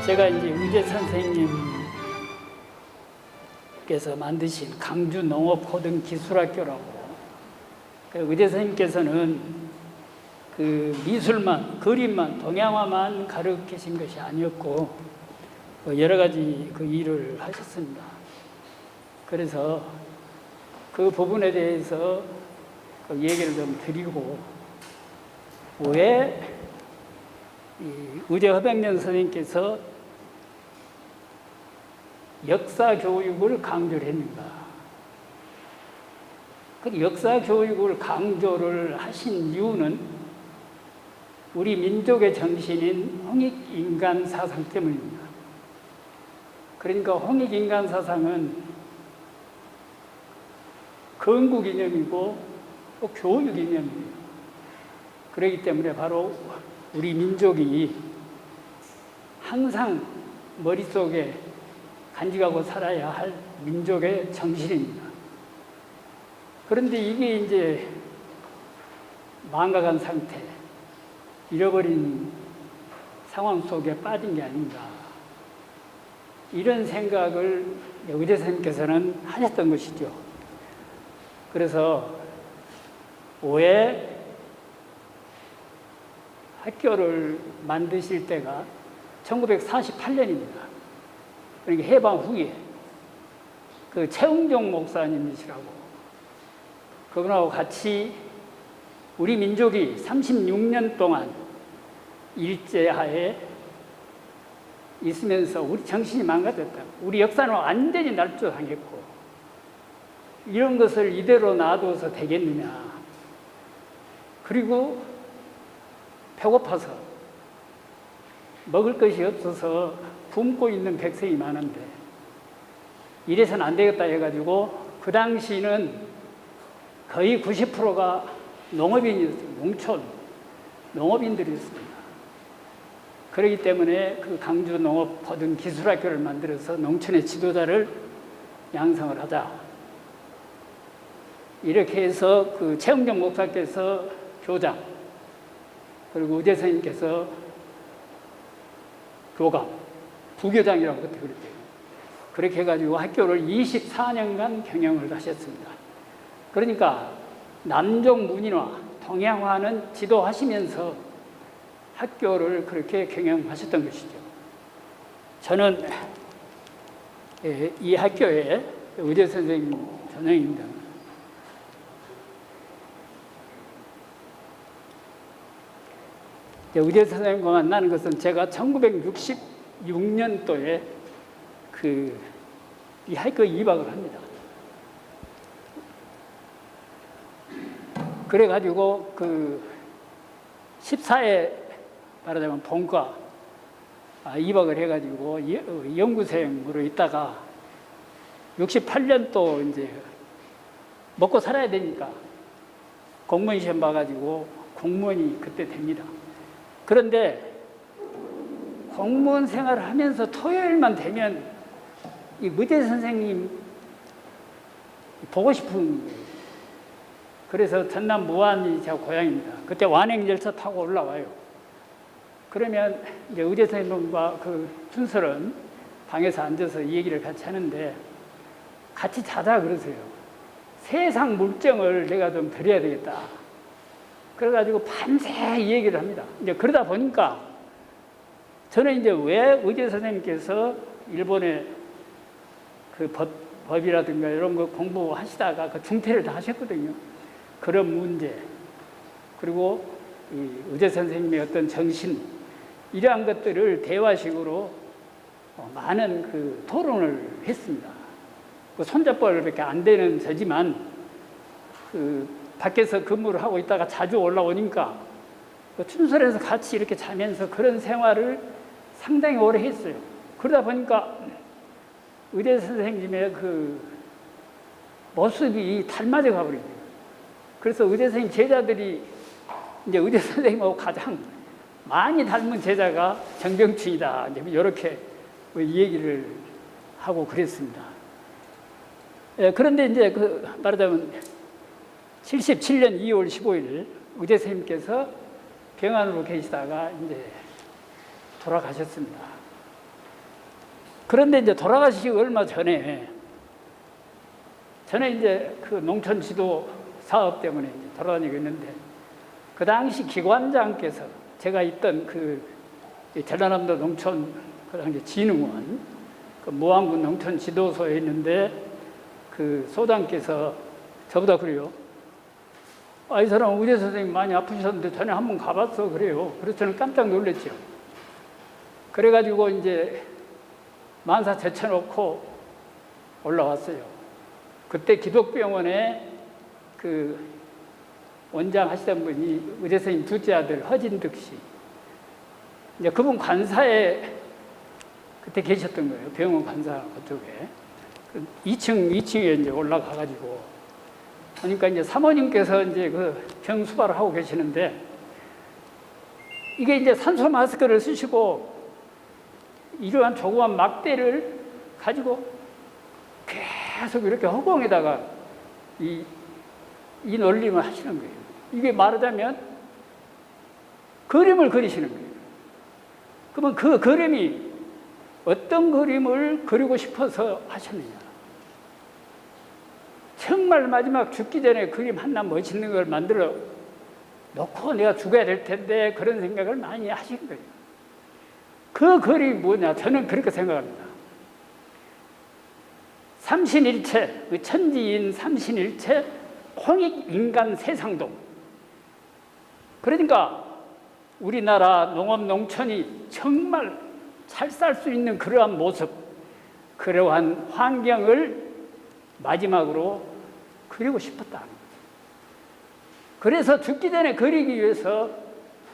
제가 이제 의대 선생님께서 만드신 강주 농업고등기술학교라고, 의대 선생님께서는 그 미술만, 그림만, 동양화만 가르치신 것이 아니었고 여러 가지 그 일을 하셨습니다. 그래서 그 부분에 대해서 그 얘기를 좀 드리고, 왜 의대 허백년 선생님께서 역사 교육을 강조를 했는가. 그 역사 교육을 강조를 하신 이유는 우리 민족의 정신인 홍익인간 사상 때문입니다. 그러니까 홍익인간 사상은 건국 이념이고 또 교육 이념이에요. 그렇기 때문에 바로 우리 민족이 항상 머릿속에 간직하고 살아야 할 민족의 정신입니다. 그런데 이게 이제 망각한 상태, 잃어버린 상황 속에 빠진 게 아닌가, 이런 생각을 의대 선생님께서는 하셨던 것이죠. 그래서 왜 학교를 만드실 때가 1948년입니다. 그러니까 해방 후에 그 최웅종 목사님이시라고, 그분하고 같이 우리 민족이 36년 동안 일제하에 있으면서 우리 정신이 망가졌다, 우리 역사는 완전히 날조당했고 이런 것을 이대로 놔둬서 되겠느냐, 그리고 배고파서 먹을 것이 없어서 굶고 있는 백성이 많은데 이래서는 안 되겠다 해가지고, 그 당시는 거의 90%가 농업인이었어요. 농촌 농업인들이었습니다. 그렇기 때문에 그 강주 농업고등기술학교를 만들어서 농촌의 지도자를 양성을 하자, 이렇게 해서 그 최웅정 목사께서 교장, 그리고 의대 선생님께서 교감, 부교장이라고 그때 그랬대요. 그렇게 해가지고 학교를 24년간 경영을 하셨습니다. 그러니까 남쪽 문인화, 동양화는 지도하시면서 학교를 그렇게 경영하셨던 것이죠. 저는 이 학교의 의대 선생님 전형입니다. 의대 선생님과 만나는 것은 제가 1966년도에 이 학교에 입학을 합니다. 그래가지고 14회 말하자면 본과 입학을 해가지고 연구생으로 있다가 68년도 이제 먹고 살아야 되니까 공무원 시험 봐가지고 공무원이 그때 됩니다. 그런데 공무원 생활을 하면서 토요일만 되면 이 의대 선생님 보고 싶은 거예요. 그래서 전남 무안이 제 고향입니다. 그때 완행열차 타고 올라와요. 그러면 이제 의대 선생님과 그 순설은 방에서 앉아서 이 얘기를 같이 하는데, 같이 자자 그러세요. 세상 물정을 내가 좀 드려야 되겠다. 그래가지고 밤새 이 얘기를 합니다. 이제 그러다 보니까 저는 이제 왜 의대 선생님께서 일본의 그 법이라든가 이런 거 공부하시다가 그 중퇴를 다 하셨거든요. 그런 문제, 그리고 이 의대 선생님의 어떤 정신, 이러한 것들을 대화식으로 많은 그 토론을 했습니다. 그 손잡벌밖에 안 되는 저지만 밖에서 근무를 하고 있다가 자주 올라오니까 그 춘설에서 같이 이렇게 자면서 그런 생활을 상당히 오래 했어요. 그러다 보니까 의대 선생님의 그 모습이 닮아져 가버려요. 그래서 의대 선생님 제자들이 이제 의대 선생님하고 가장 많이 닮은 제자가 정병춘이다, 이제 이렇게 얘기를 하고 그랬습니다. 그런데 이제 말하자면 77년 2월 15일 의대 선생님께서 병환으로 계시다가 이제 돌아가셨습니다. 그런데 이제 돌아가시기 얼마 전에 이제 그 농촌 지도 사업 때문에 이제 돌아다니고 있는데, 그 당시 기관장께서 제가 있던 그 전라남도 농촌 그 당시 진흥원 그 무안군 농촌 지도소에 있는데, 그 소장께서 저보다 그래요. 아, 이 사람 의대 선생님 많이 아프셨는데 전에 한번 가봤어 그래요. 그래서 저는 깜짝 놀랐죠. 그래가지고 이제 만사 제쳐놓고 올라왔어요. 그때 기독병원에 그 원장 하시던 분이 의대 선생님 둘째 아들 허진득 씨, 이제 그분 관사에 그때 계셨던 거예요. 병원 관사 그쪽에. 2층에 이제 올라가가지고 그러니까 이제 사모님께서 이제 그 병 수발을 하고 계시는데, 이게 이제 산소 마스크를 쓰시고 이러한 조그만 막대를 가지고 계속 이렇게 허공에다가 이 놀림을 하시는 거예요. 이게 말하자면 그림을 그리시는 거예요. 그러면 그 그림이 어떤 그림을 그리고 싶어서 하셨느냐. 정말 마지막 죽기 전에 그림 하나 멋있는 걸 만들어 놓고 내가 죽어야 될 텐데, 그런 생각을 많이 하신 거예요. 그 그림이 뭐냐, 저는 그렇게 생각합니다. 삼신일체, 천지인 삼신일체 홍익인간 세상동. 그러니까 우리나라 농업 농촌이 정말 잘 살 수 있는 그러한 모습, 그러한 환경을 마지막으로 그리고 싶었다. 그래서 죽기 전에 그리기 위해서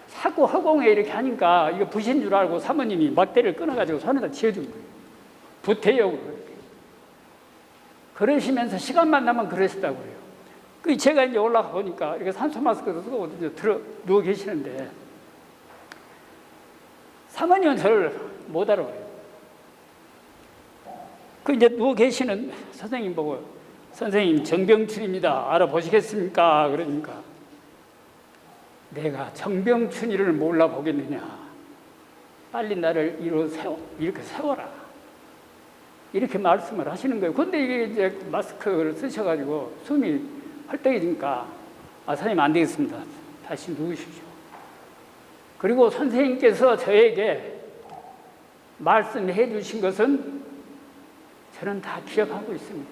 자꾸 허공에 이렇게 하니까 이거 붓인 줄 알고 사모님이 막대를 끊어가지고 손에다 쥐어준 거예요. 붓대요. 그러시면서 시간만 나면 그러시다고 그래요. 그 제가 이제 올라가 보니까 이렇게 산소 마스크도 쓰고 누워 계시는데, 사모님은 저를 못 알아봐요. 그 이제 누워 계시는 선생님 보고, 선생님 정병춘입니다. 알아보시겠습니까? 그러니까 내가 정병춘이를 몰라보겠느냐. 빨리 나를 이렇게 세워라. 이렇게 말씀을 하시는 거예요. 근데 이게 이제 마스크를 쓰셔가지고 숨이 헐떡해지니까, 아, 선생님 안 되겠습니다. 다시 누우십시오. 그리고 선생님께서 저에게 말씀해 주신 것은 저는 다 기억하고 있습니다.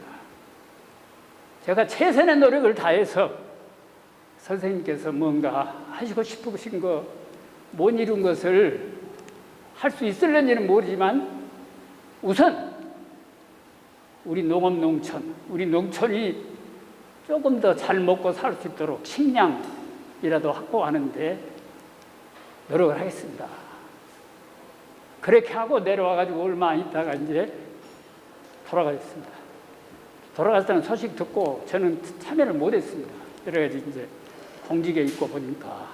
제가 최선의 노력을 다해서 선생님께서 뭔가 하시고 싶으신 거 못 이룬 것을 할 수 있을는지는 모르지만, 우선 우리 농업 농촌, 우리 농촌이 조금 더 잘 먹고 살 수 있도록 식량이라도 확보하는데 노력을 하겠습니다. 그렇게 하고 내려와가지고 얼마 안 있다가 이제 돌아가셨습니다. 돌아갔을 때는 소식 듣고 저는 참여를 못했습니다. 여러 가지 이제 공직에 있고 보니까.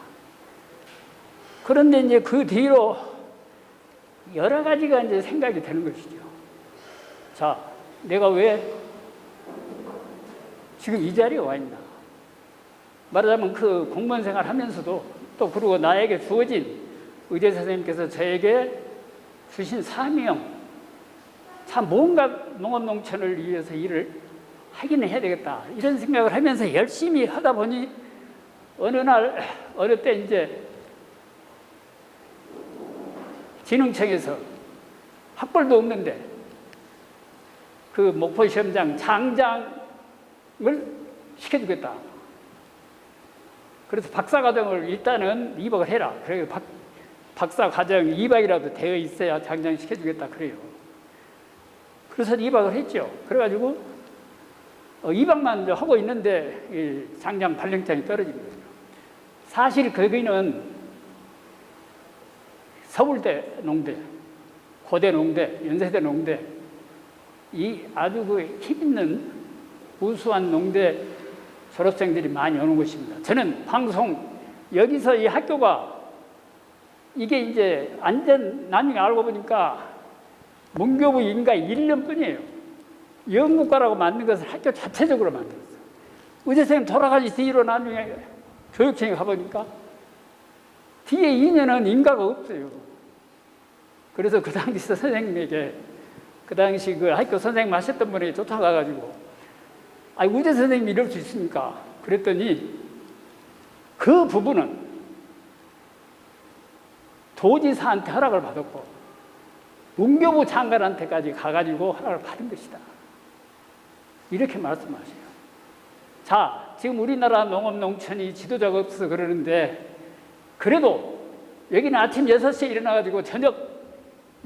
그런데 이제 그 뒤로 여러 가지가 이제 생각이 되는 것이죠. 자, 내가 왜 지금 이 자리에 와 있나? 말하자면 그 공무원 생활 하면서도 또 그리고 나에게 주어진 의대 선생님께서 저에게 주신 사명, 참 뭔가 농업 농촌을 위해서 일을 하기는 해야 되겠다, 이런 생각을 하면서 열심히 하다 보니 어느 때 이제 진흥청에서 학벌도 없는데 그 목포 시험장 장장을 시켜주겠다. 그래서 박사과정을 일단은 2박을 해라. 그래서 박사과정 2박이라도 되어 있어야 장장 시켜주겠다 그래요. 그래서 2박을 했죠. 그래가지고 2박만 하고 있는데 장장 발령장이 떨어진 거예요. 사실 거기는 서울대 농대, 고대 농대, 연세대 농대, 이 아주 그 힘있는 우수한 농대 졸업생들이 많이 오는 곳입니다. 저는 방송, 여기서 이 학교가 이게 이제 완전 나중에 알고 보니까 문교부 인가 1년뿐이에요. 영국과라고 만든 것을 학교 자체적으로 만들었어요. 의대생님 돌아가시 뒤로 나중에 교육청에 가보니까 뒤에 2년은 인가가 없어요. 그래서 그 당시 선생님에게 그 당시 그 학교 선생님 하셨던 분이 쫓아가가지고, 아니, 우재 선생님이 이럴 수 있습니까? 그랬더니 그 부분은 도지사한테 허락을 받았고, 문교부 장관한테까지 가가지고 허락을 받은 것이다. 이렇게 말씀하세요. 자, 지금 우리나라 농업, 농촌이 지도자가 없어서 그러는데, 그래도 여기는 아침 6시에 일어나가지고 저녁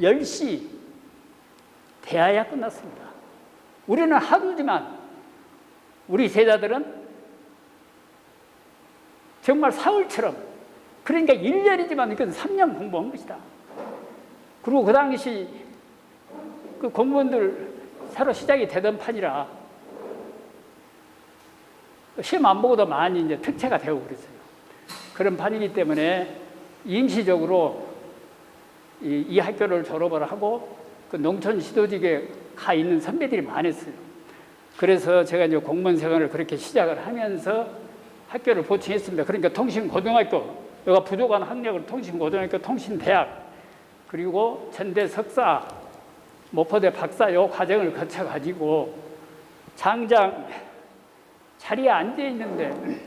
10시 돼야 끝났습니다. 우리는 하루지만 우리 세자들은 정말 사흘처럼, 그러니까 1년이지만 이건 3년 공부한 것이다. 그리고 그 당시 그 공무원들 새로 시작이 되던 판이라 시험 안 보고도 많이 이제 특채가 되고 그랬어요. 그런 판이기 때문에 임시적으로 이 학교를 졸업을 하고 그 농촌 지도직에 가 있는 선배들이 많았어요. 그래서 제가 이제 공무원 생활을 그렇게 시작을 하면서 학교를 보충했습니다. 그러니까 통신고등학교, 여가 부족한 학력을 통신고등학교, 통신대학, 그리고 전대 석사, 목포대 박사 요 과정을 거쳐가지고 장장 자리에 앉아 있는데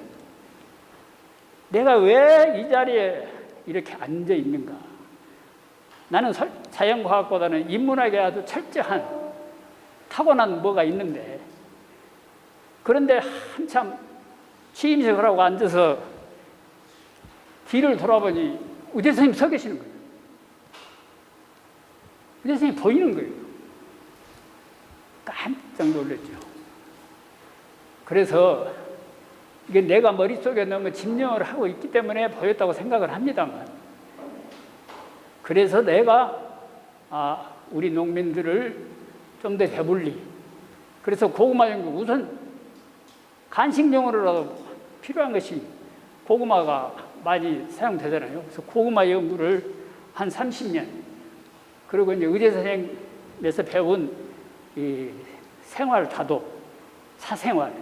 내가 왜 이 자리에 이렇게 앉아 있는가? 나는 자연과학보다는 인문학에 아주 철저한 타고난 뭐가 있는데, 그런데 한참 취임식을 하고 앉아서 뒤를 돌아보니 우재 선생님 서 계시는 거예요. 우재 선생님이 보이는 거예요. 깜짝 놀랐죠. 그래서 이게 내가 머릿속에 너무 집념을 하고 있기 때문에 보였다고 생각을 합니다만, 그래서 내가 우리 농민들을 좀 더 배불리, 그래서 고구마 연구, 우선 간식용으로라도 필요한 것이 고구마가 많이 사용되잖아요. 그래서 고구마 연구를 한 30년, 그리고 이제 의대 선생님에서 배운 이 생활 다도, 사생활,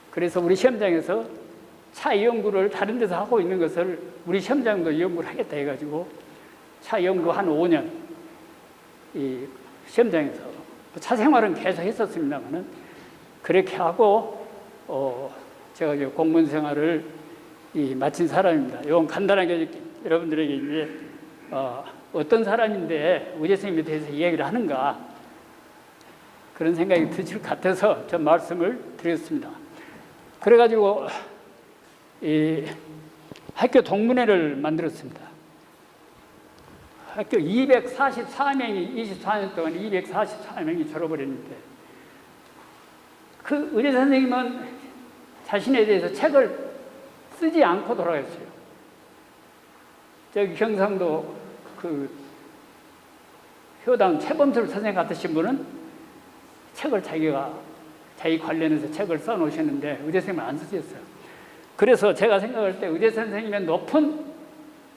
그래서 우리 시험장에서 차 연구를 다른 데서 하고 있는 것을 우리 시험장도 연구를 하겠다 해가지고 차 연구 한 5년 이 시험장에서, 차 생활은 계속 했었습니다만은 그렇게 하고 제가 이제 공무원 생활을 마친 사람입니다. 이건 간단하게 여러분들에게 이제 어떤 사람인데 의재 선생님에 대해서 이야기를 하는가, 그런 생각이 드실 것 같아서 좀 말씀을 드렸습니다. 그래가지고 이 학교 동문회를 만들었습니다. 학교 244명이 24년 동안 244명이 졸업을 했는데, 그 의대 선생님은 자신에 대해서 책을 쓰지 않고 돌아갔어요. 저기 경상도 그 효당 최범술 선생 같으신 분은 책을 자기 관련해서 책을 써놓으셨는데 의대 선생님은 안 쓰셨어요. 그래서 제가 생각할 때 의대 선생님의 높은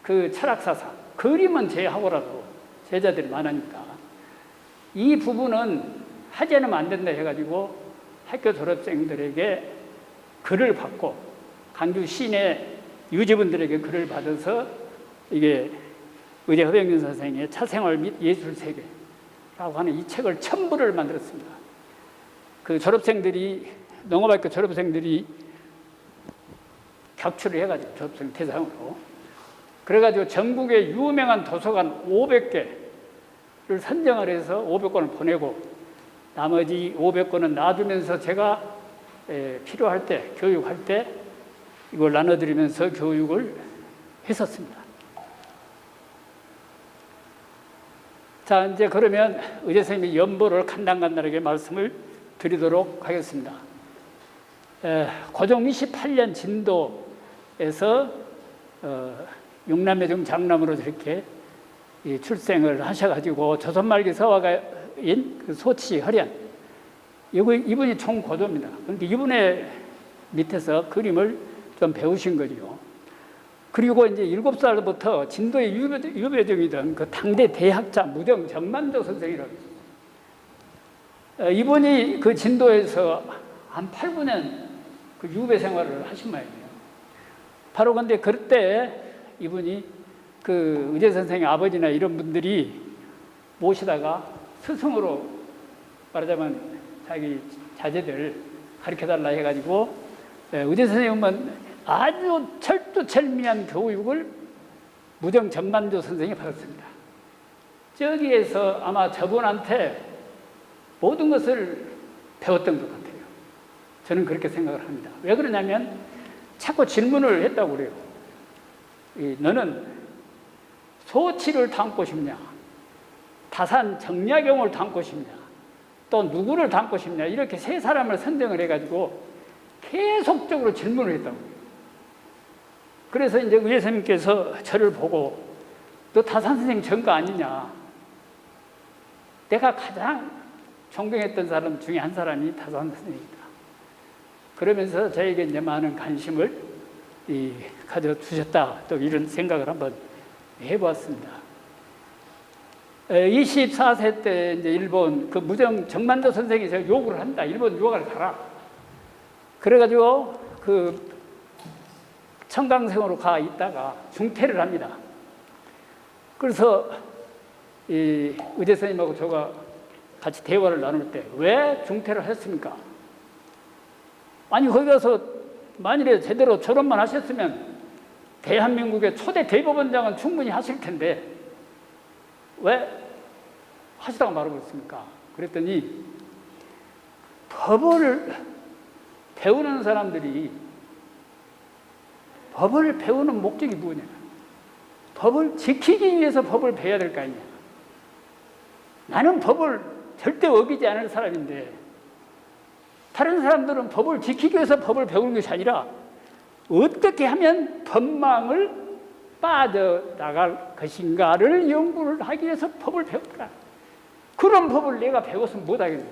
그 철학사상, 그림은 제하고라도 제자들이 많으니까 이 부분은 하지 않으면 안 된다 해가지고 학교 졸업생들에게 글을 받고, 강주 시내 유지분들에게 글을 받아서 이게 의대 허병균 선생의 차생활 및 예술세계라고 하는 이 책을 첨부를 만들었습니다. 그 졸업생들이, 농업학교 졸업생들이 격추를 해가지고 졸업생 대상으로, 그래가지고 전국의 유명한 도서관 500개를 선정을 해서 500권을 보내고 나머지 500권은 놔두면서 제가 필요할 때, 교육할 때 이걸 나눠드리면서 교육을 했었습니다. 자, 이제 그러면 의재 선생님의 연보를 간단하게 말씀을 드리도록 하겠습니다. 고종 28년 진도에서 육남매 중 장남으로 이렇게 출생을 하셔가지고 조선 말기 서화가인 그 소치 허련, 이분이 총고도입니다. 그러니까 이분의 밑에서 그림을 좀 배우신 거죠. 그리고 이제 7살부터 진도의 유배종이던 그 당대 대학자 무정 정만조 선생이라고 있어요. 이분이 그 진도에서 한 8, 9년 그 유배 생활을 하신 모양이에요. 바로 근데 그때 이분이 그 의재 선생의 아버지나 이런 분들이 모시다가 스승으로 말하자면 자기 자제들 가르쳐달라 해가지고 의대 선생님은 아주 철두철미한 교육을 무정 전만조 선생이 받았습니다. 저기에서 아마 저분한테 모든 것을 배웠던 것 같아요. 저는 그렇게 생각을 합니다. 왜 그러냐면 자꾸 질문을 했다고 그래요. 너는 소치를 닮고 싶냐? 다산 정약용을 닮고 싶냐? 또 누구를 닮고 싶냐? 이렇게 세 사람을 선정을 해가지고 계속적으로 질문을 했다고 그래요. 그래서 이제 의대 선생님께서 저를 보고 너 다산 선생님 전거 아니냐? 내가 가장 존경했던 사람 중에 한 사람이 다산 선생님이다. 그러면서 저에게 이제 많은 관심을 가져주셨다. 또 이런 생각을 한번 해보았습니다. 24세 때 이제 일본 그 무정 정만조 선생이 제가 요구를 한다. 일본 유학을 가라. 그래가지고 그 청강생으로 가 있다가 중퇴를 합니다. 그래서 이 의대 선생님하고 저가 같이 대화를 나눌 때 왜 중퇴를 했습니까? 아니 거기 가서 만일에 제대로 졸업만 하셨으면 대한민국의 초대 대법원장은 충분히 하실 텐데 왜 하시다가 말아버렸습니까? 그랬더니 법을 배우는 사람들이 법을 배우는 목적이 뭐냐? 법을 지키기 위해서 법을 배워야 될 거 아니냐? 나는 법을 절대 어기지 않을 사람인데 다른 사람들은 법을 지키기 위해서 법을 배우는 것이 아니라 어떻게 하면 법망을 빠져나갈 것인가를 연구를 하기 위해서 법을 배웠다. 그런 법을 내가 배웠으면 못하겠네.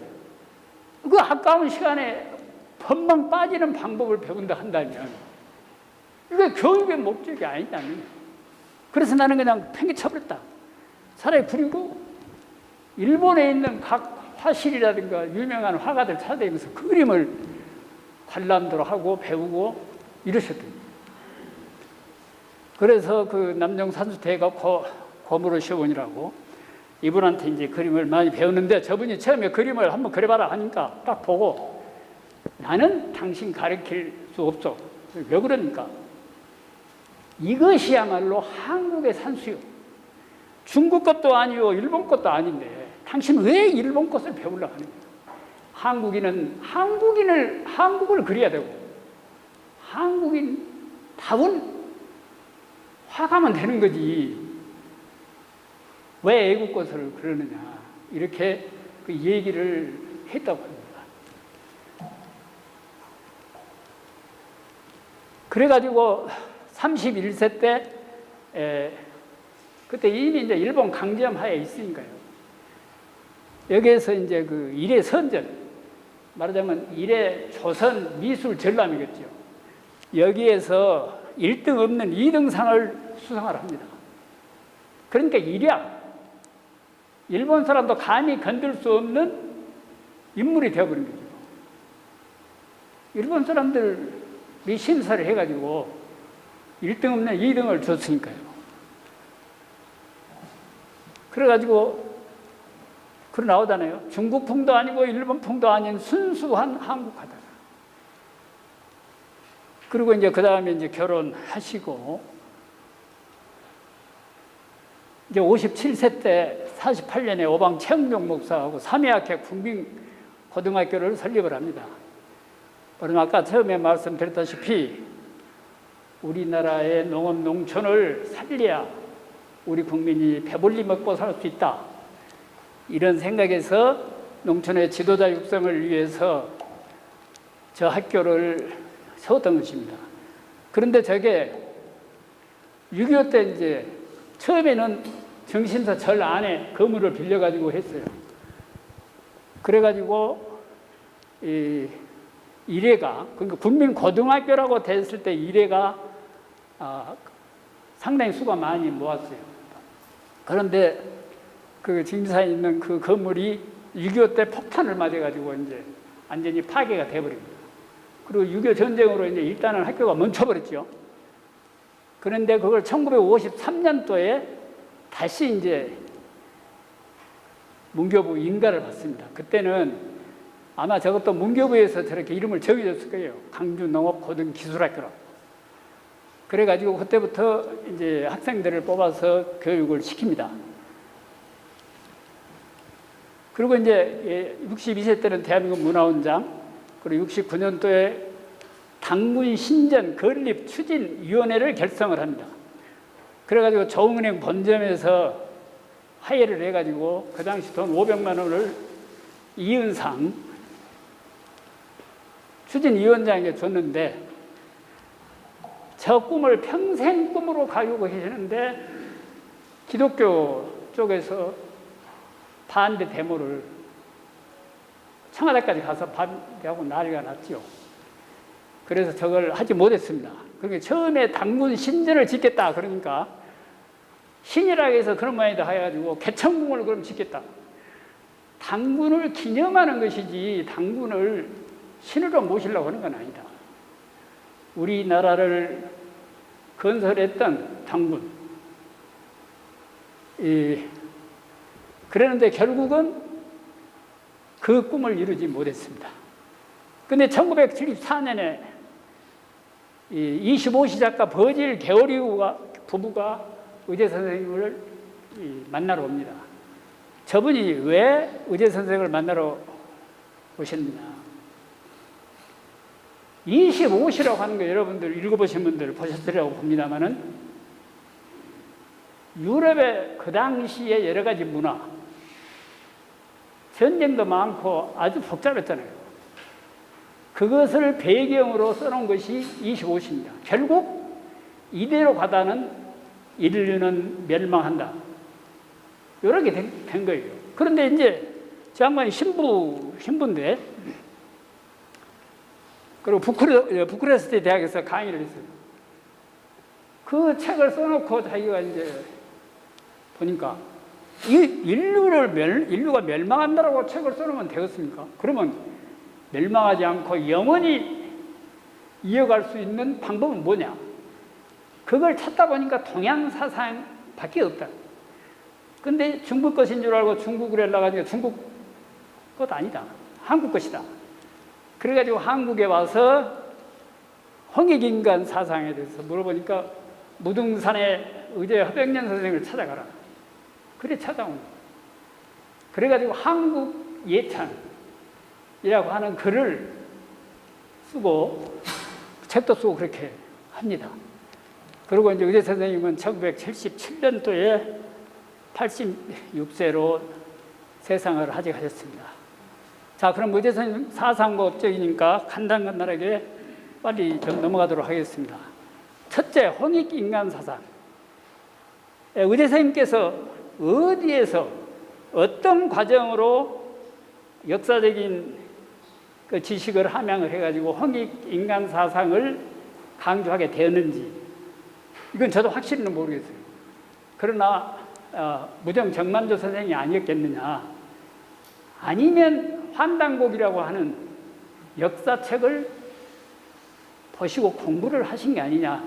그 아까운 시간에 법망 빠지는 방법을 배운다 한다면 이게 교육의 목적이 아니냐면 그래서 나는 그냥 팽개쳐버렸다. 차라리 그리고 일본에 있는 각 화실이라든가 유명한 화가들 찾아다니면서 그림을 관람도 하고 배우고 이러셨더니 그래서 그 남정 산수대가 고무로 시원이라고 이분한테 이제 그림을 많이 배웠는데 저분이 처음에 그림을 한번 그려봐라 하니까 딱 보고 나는 당신 가르칠 수 없어. 왜 그러니까? 이것이야말로 한국의 산수요. 중국 것도 아니고 일본 것도 아닌데 당신 왜 일본 것을 배우려고 하는 거야? 한국을 그려야 되고 한국인다운 화가면 되는 거지. 왜 애국 것을 그러느냐. 이렇게 그 얘기를 했다고 합니다. 그래가지고 31세 때 그때 이미 이제 일본 강제함 하에 있으니까요. 여기에서 이제 그 일의 선전, 말하자면 일의 조선 미술 전람이겠죠. 여기에서 1등 없는 2등상을 수상을 합니다. 그러니까 일약 일본 사람도 감히 건들 수 없는 인물이 되어버린 거죠. 일본 사람들이 심사를 해가지고 1등 없는 2등을 줬으니까요. 그래가지고 그러 나오잖아요. 중국풍도 아니고 일본풍도 아닌 순수한 한국화다. 그리고 이제 그 다음에 이제 결혼하시고 이제 57세 때 48년에 오방 최영병 목사하고 삼해학회 국민고등학교를 설립을 합니다. 그럼 아까 처음에 말씀드렸다시피 우리나라의 농업 농촌을 살려야 우리 국민이 배불리 먹고 살 수 있다. 이런 생각에서 농촌의 지도자 육성을 위해서 저 학교를 세웠던 것입니다. 그런데 저게 6.25 때 이제 처음에는 정신사 절 안에 건물을 빌려가지고 했어요. 그래가지고 일회가, 그러니까 국민고등학교라고 됐을 때 일회가 상당히 수가 많이 모았어요. 그런데 그 진사에 있는 그 건물이 6.25 때 폭탄을 맞아가지고 이제 완전히 파괴가 돼버립니다. 그리고 6.25 전쟁으로 이제 일단은 학교가 멈춰버렸죠. 그런데 그걸 1953년도에 다시 이제 문교부 인가를 받습니다. 그때는 아마 저것도 문교부에서 저렇게 이름을 정해줬을 거예요. 강주농업고등기술학교라고. 그래가지고 그때부터 이제 학생들을 뽑아서 교육을 시킵니다. 그리고 이제 62세 때는 대한민국 문화원장, 그리고 69년도에 당군 신전 건립 추진위원회를 결성을 합니다. 그래가지고 조흥은행 본점에서 화해를 해가지고 그 당시 돈 500만 원을 이은상 추진위원장에게 줬는데 저 꿈을 평생 꿈으로 가지고 계시는데 기독교 쪽에서 반대 데모를 청와대까지 가서 반대하고 난리가 났죠. 그래서 저걸 하지 못했습니다. 그러니까 처음에 당군 신전을 짓겠다 그러니까 신이라고 해서 그런 모양이다 해가지고 개천궁을 그럼 짓겠다. 당군을 기념하는 것이지 당군을 신으로 모시려고 하는 건 아니다. 우리나라를 건설했던 당군. 그랬는데 결국은 그 꿈을 이루지 못했습니다. 근데 1974년에 25시 작가 버질 게오리우 부부가 의제 선생님을 만나러 옵니다. 저분이 왜 의제 선생을 만나러 오셨느냐. 25시라고 하는 거 여러분들 읽어보신 분들 보셨으리라고 봅니다만은 유럽의 그 당시에 여러 가지 문화, 전쟁도 많고 아주 복잡했잖아요. 그것을 배경으로 써놓은 것이 25시입니다. 결국 이대로 가다는 인류는 멸망한다. 이렇게 된 거예요. 그런데 이제 저 양반이 신부인데 그리고 부쿠레스트 대학에서 강의를 했어요. 그 책을 써놓고 자기가 이제 보니까 인류가 멸망한다라고 책을 써놓으면 되겠습니까? 그러면 멸망하지 않고 영원히 이어갈 수 있는 방법은 뭐냐? 그걸 찾다 보니까 동양 사상밖에 없다. 근데 중국 것인 줄 알고 중국을 연락하니까 중국 것 아니다. 한국 것이다. 그래가지고 한국에 와서 홍익인간 사상에 대해서 물어보니까 무등산의 의제 허백년 선생을 찾아가라. 그래 찾아온 거예요. 그래가지고 한국 예찬이라고 하는 글을 쓰고 책도 쓰고 그렇게 합니다. 그리고 이제 의제 선생님은 1977년도에 86세로 세상을 하직하셨습니다. 자, 그럼 의제 선생님 사상과 업적이니까 간단하게 빨리 좀 넘어가도록 하겠습니다. 첫째, 홍익인간 사상. 의제 선생님께서 어디에서 어떤 과정으로 역사적인 그 지식을 함양을 해가지고 홍익인간 사상을 강조하게 되었는지 이건 저도 확실히는 모르겠어요. 그러나 무정 정만조 선생이 아니었겠느냐, 아니면 환단곡이라고 하는 역사책을 보시고 공부를 하신 게 아니냐,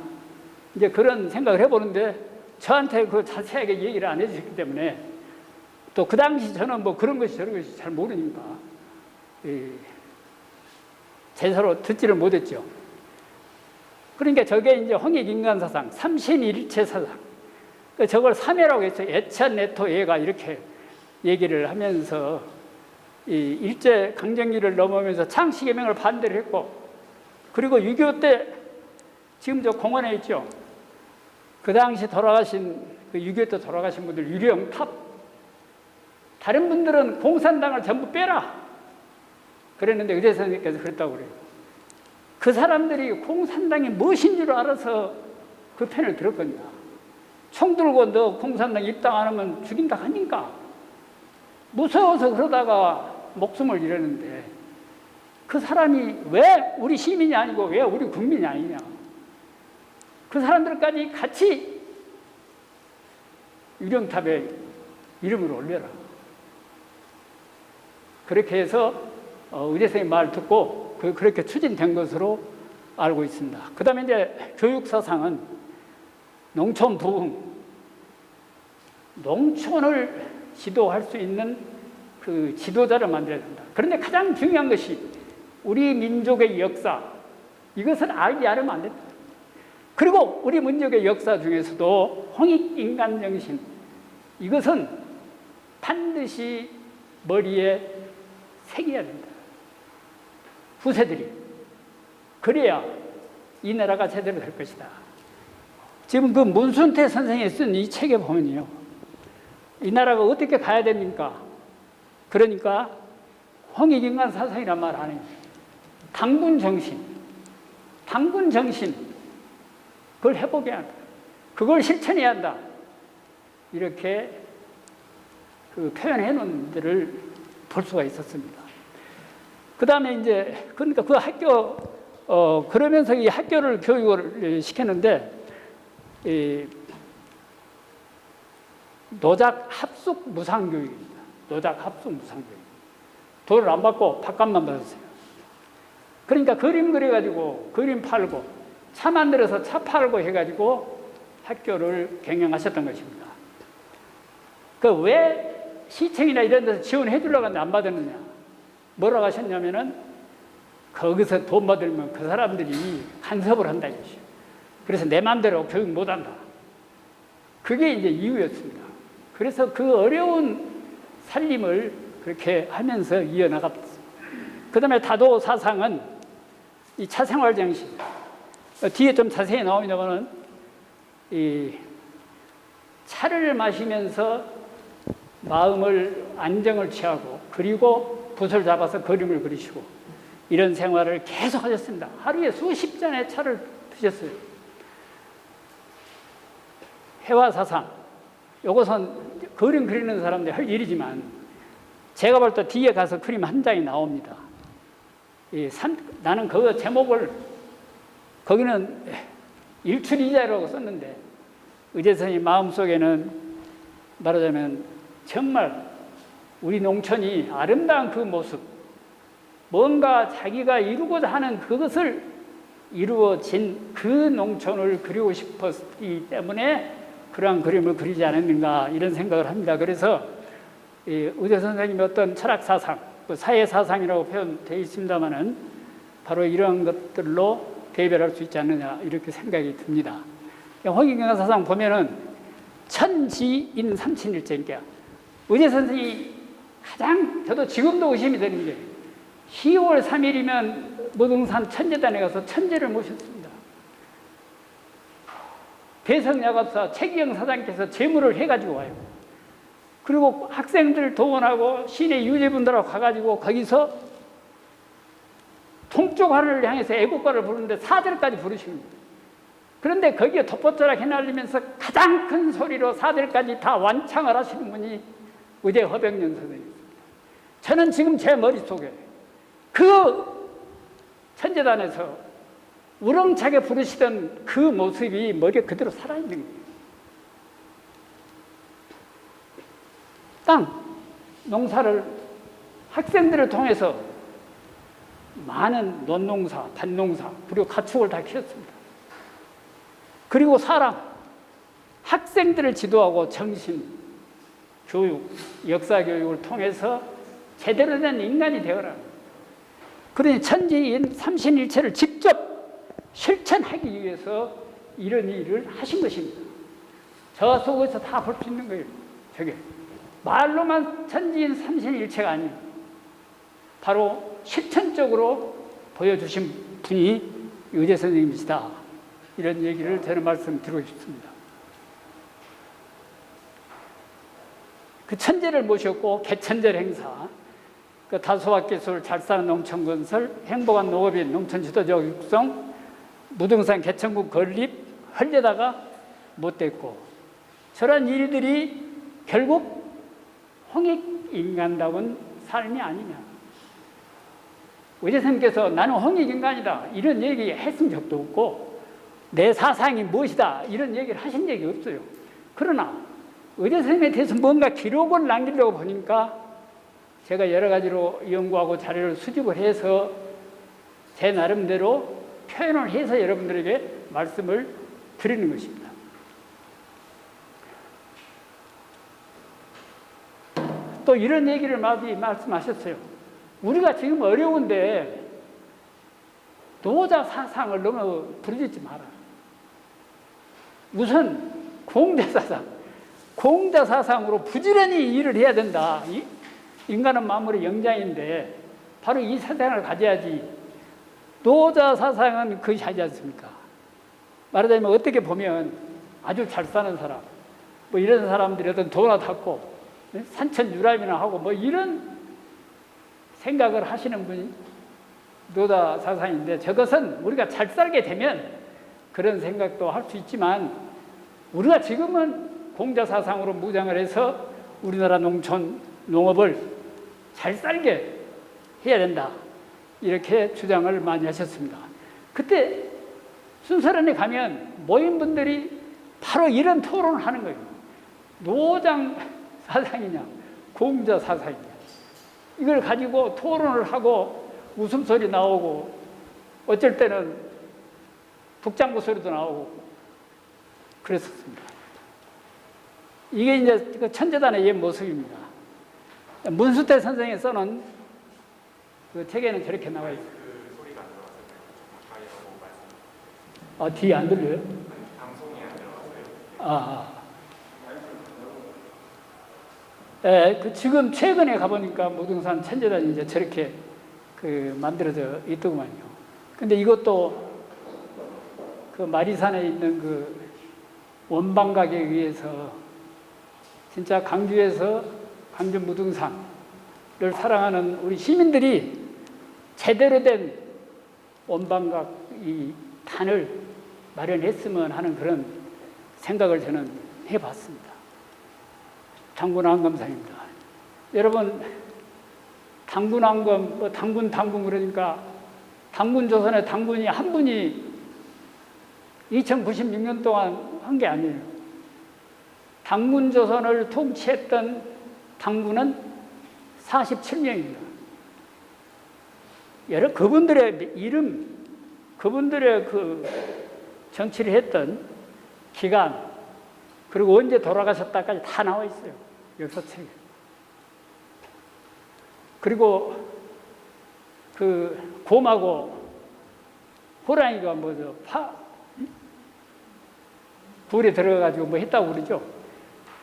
이제 그런 생각을 해보는데 저한테 그 자세하게 얘기를 안 해주셨기 때문에 또 그 당시 저는 뭐 그런 것이 저런 것이 잘 모르니까 제대로 듣지를 못했죠. 그러니까 저게 이제 홍익인간 사상, 삼신일체 사상, 저걸 삼해라고 했죠. 애찬내토예가 이렇게 얘기를 하면서 이 일제 강점기를 넘으면서 창씨개명을 반대를 했고, 그리고 6.25 때 지금 저 공원에 있죠. 그 당시 돌아가신 그 6.25 때 돌아가신 분들 유령탑, 다른 분들은 공산당을 전부 빼라 그랬는데 의제 선생님께서 그랬다고 그래요. 그 사람들이 공산당이 무엇인 줄 알아서 그 편을 들었거든요. 총 들고 너 공산당 입당 안 하면 죽인다 하니까 무서워서 그러다가 목숨을 잃었는데, 그 사람이 왜 우리 시민이 아니고 왜 우리 국민이 아니냐, 그 사람들까지 같이 유령탑에 이름을 올려라. 그렇게 해서 의제 선생님 말 듣고 그렇게 추진된 것으로 알고 있습니다. 그 다음에 이제 교육사상은 농촌 부흥, 농촌을 지도할 수 있는 그 지도자를 만들어야 된다. 그런데 가장 중요한 것이 우리 민족의 역사, 이것을 알지 않으면 안 된다. 그리고 우리 민족의 역사 중에서도 홍익인간 정신, 이것은 반드시 머리에 새겨야 된다. 후세들이. 그래야 이 나라가 제대로 될 것이다. 지금 그 문순태 선생이 쓴 이 책에 보면요, 이 나라가 어떻게 가야 됩니까? 그러니까 홍익인간 사상이란 말 안 해요. 당군 정신, 그걸 회복해야 한다. 그걸 실천해야 한다. 이렇게 그 표현해 놓은 데를 볼 수가 있었습니다. 그 다음에 이제, 그러니까 그 학교, 그러면서 이 학교를 교육을 시켰는데, 이 노작 합숙 무상교육입니다. 노작 합숙 무상교육. 돈을 안 받고 밥값만 받았어요. 그러니까 그림 그려가지고, 그림 팔고, 차 만들어서 차 팔고 해가지고 학교를 경영하셨던 것입니다. 그 왜 시청이나 이런 데서 지원해 주려고 하는데 안 받았느냐? 뭐라고 하셨냐면은, 거기서 돈 받으면 그 사람들이 간섭을 한다 이것이요. 그래서 내 마음대로 교육 못 한다. 그게 이제 이유였습니다. 그래서 그 어려운 살림을 그렇게 하면서 이어나갔습니다. 그 다음에 다도 사상은 이 차생활 정신, 뒤에 좀 자세히 나옵니다만은, 이 차를 마시면서 마음을 안정을 취하고, 그리고 붓을 잡아서 그림을 그리시고, 이런 생활을 계속 하셨습니다. 하루에 수십 잔의 차를 드셨어요. 해화사상, 이것은 그림 그리는 사람들이 할 일이지만, 제가 볼 때 뒤에 가서 그림 한 장이 나옵니다. 나는 그 제목을, 거기는 일출이자라고 썼는데, 의제선이 마음속에는 말하자면 정말 우리 농촌이 아름다운 그 모습, 뭔가 자기가 이루고자 하는 그것을 이루어진 그 농촌을 그리고 싶었기 때문에 그러한 그림을 그리지 않았는가, 이런 생각을 합니다. 그래서 의제 선생님의 어떤 철학사상, 사회사상이라고 표현되어 있습니다만은 바로 이런 것들로 대별할 수 있지 않느냐, 이렇게 생각이 듭니다. 홍익인간 사상 보면은 천지인 삼천일체니까, 의제 선생이 가장, 저도 지금도 의심이 되는 게, 10월 3일이면 무등산 천재단에 가서 천재를 모셨습니다. 대성야갑사 최기영 사장께서 제물을 해가지고 와요. 그리고 학생들 동원하고 시내 유재분들하고 가가지고 거기서 동쪽하늘을 향해서 애국가를 부르는데 4절까지 부르십니다. 그런데 거기에 덮어져라 해날리면서 가장 큰 소리로 4절까지 다 완창을 하시는 분이 의제 허병년 선생님입니다. 저는 지금 제 머릿속에 그 천재단에서 우렁차게 부르시던 그 모습이 머리에 그대로 살아있는 거예요. 땅, 농사를 학생들을 통해서 많은 논농사, 밭농사, 그리고 가축을 다 키웠습니다. 그리고 사람, 학생들을 지도하고 정신, 교육, 역사 교육을 통해서 제대로 된 인간이 되어라. 그러니 천지인 삼신일체를 직접 실천하기 위해서 이런 일을 하신 것입니다. 저 속에서 다 볼 수 있는 거예요. 저게 말로만 천지인 삼신일체가 아니에요. 바로 실천적으로 보여주신 분이 의제 선생님이시다. 이런 얘기를 저는 말씀드리고 싶습니다. 그 천재를 모셨고, 개천절 행사, 그 다소학기술, 잘 사는 농촌 건설, 행복한 농업인, 농촌 지도자 육성, 무등산 개천국 건립 하려다가 못됐고, 저런 일들이 결국 홍익인간다운 삶이 아니냐. 의제 선생님께서 나는 홍익인간이다, 이런 얘기 했은 적도 없고, 내 사상이 무엇이다, 이런 얘기를 하신 적이 없어요. 그러나 의제 선생님에 대해서 뭔가 기록을 남기려고 보니까 제가 여러 가지로 연구하고 자료를 수집을 해서 제 나름대로 표현을 해서 여러분들에게 말씀을 드리는 것입니다. 또 또 이런 얘기를 말씀하셨어요. 우리가 지금 어려운데 노자 사상을 너무 부르짖지 마라. 우선 공자 사상으로 부지런히 일을 해야 된다. 인간은 만물의 영장인데 바로 이 사상을 가져야지. 노자 사상은 그것이 하지 않습니까? 말하자면 어떻게 보면 아주 잘 사는 사람, 뭐 이런 사람들이 어떤 도나 닦고 산천유람이나 하고 뭐 이런 생각을 하시는 분이 노자 사상인데, 저것은 우리가 잘 살게 되면 그런 생각도 할 수 있지만 우리가 지금은 공자 사상으로 무장을 해서 우리나라 농업을 잘 살게 해야 된다, 이렇게 주장을 많이 하셨습니다. 그때 순사련에 가면 모임분들이 바로 이런 토론을 하는 거예요. 노장 사상이냐 공자 사상이냐, 이걸 가지고 토론을 하고 웃음소리 나오고 어쩔 때는 북장구 소리도 나오고 그랬었습니다. 이게 이제 그 천재단의 옛 모습입니다. 문수태 선생이 써놓은 그 책에는 저렇게 나와 있어요. 그 소리가 안 들어갔어요. 아, 뒤에 안 들려요? 방송이 안 들어갔어요. 예, 그 지금 최근에 가보니까 무등산 천재단이 이제 저렇게 그 만들어져 있더구만요. 근데 이것도 그 마리산에 있는 그 원방각에 의해서 진짜 강주에서 강주 무등산을 사랑하는 우리 시민들이 제대로 된 원방각 이 단을 마련했으면 하는 그런 생각을 저는 해봤습니다. 당군안검사입니다. 여러분, 당군안검, 뭐 당군 그러니까 당군조선의 당군이 한 분이 2096년 동안 한 게 아니에요. 당군조선을 통치했던 당군은 47명입니다. 여러 그분들의 이름, 그분들의 그 정치를 했던 기간, 그리고 언제 돌아가셨다까지 다 나와 있어요. 역사책에. 그리고 그 곰하고 호랑이가 뭐죠? 불에 들어가가지고 뭐 했다고 그러죠.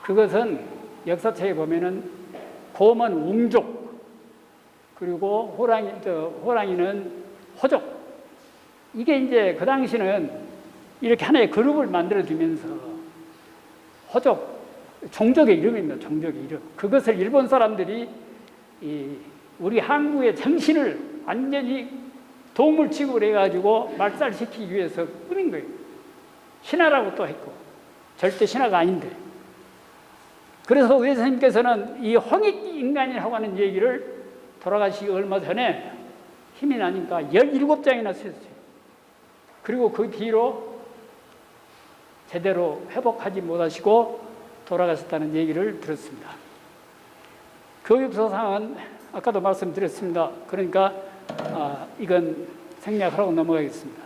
그것은 역사책에 보면은 곰은 웅족, 그리고 호랑이는 호족. 이게 이제 그 당시는 이렇게 하나의 그룹을 만들어주면서 호족, 종족의 이름입니다. 종족의 이름. 그것을 일본 사람들이 우리 한국의 정신을 완전히 동물 취급을 해가지고 말살시키기 위해서 꾸민 거예요. 신화라고 또 했고, 절대 신화가 아닌데. 그래서 의회 선생님께서는 이 홍익인간이라고 하는 얘기를 돌아가시기 얼마 전에 힘이 나니까 17장이나 쓰셨어요. 그리고 그 뒤로 제대로 회복하지 못하시고 돌아가셨다는 얘기를 들었습니다. 교육소상은 아까도 말씀드렸습니다. 그러니까 이건 생략하라고 넘어가겠습니다.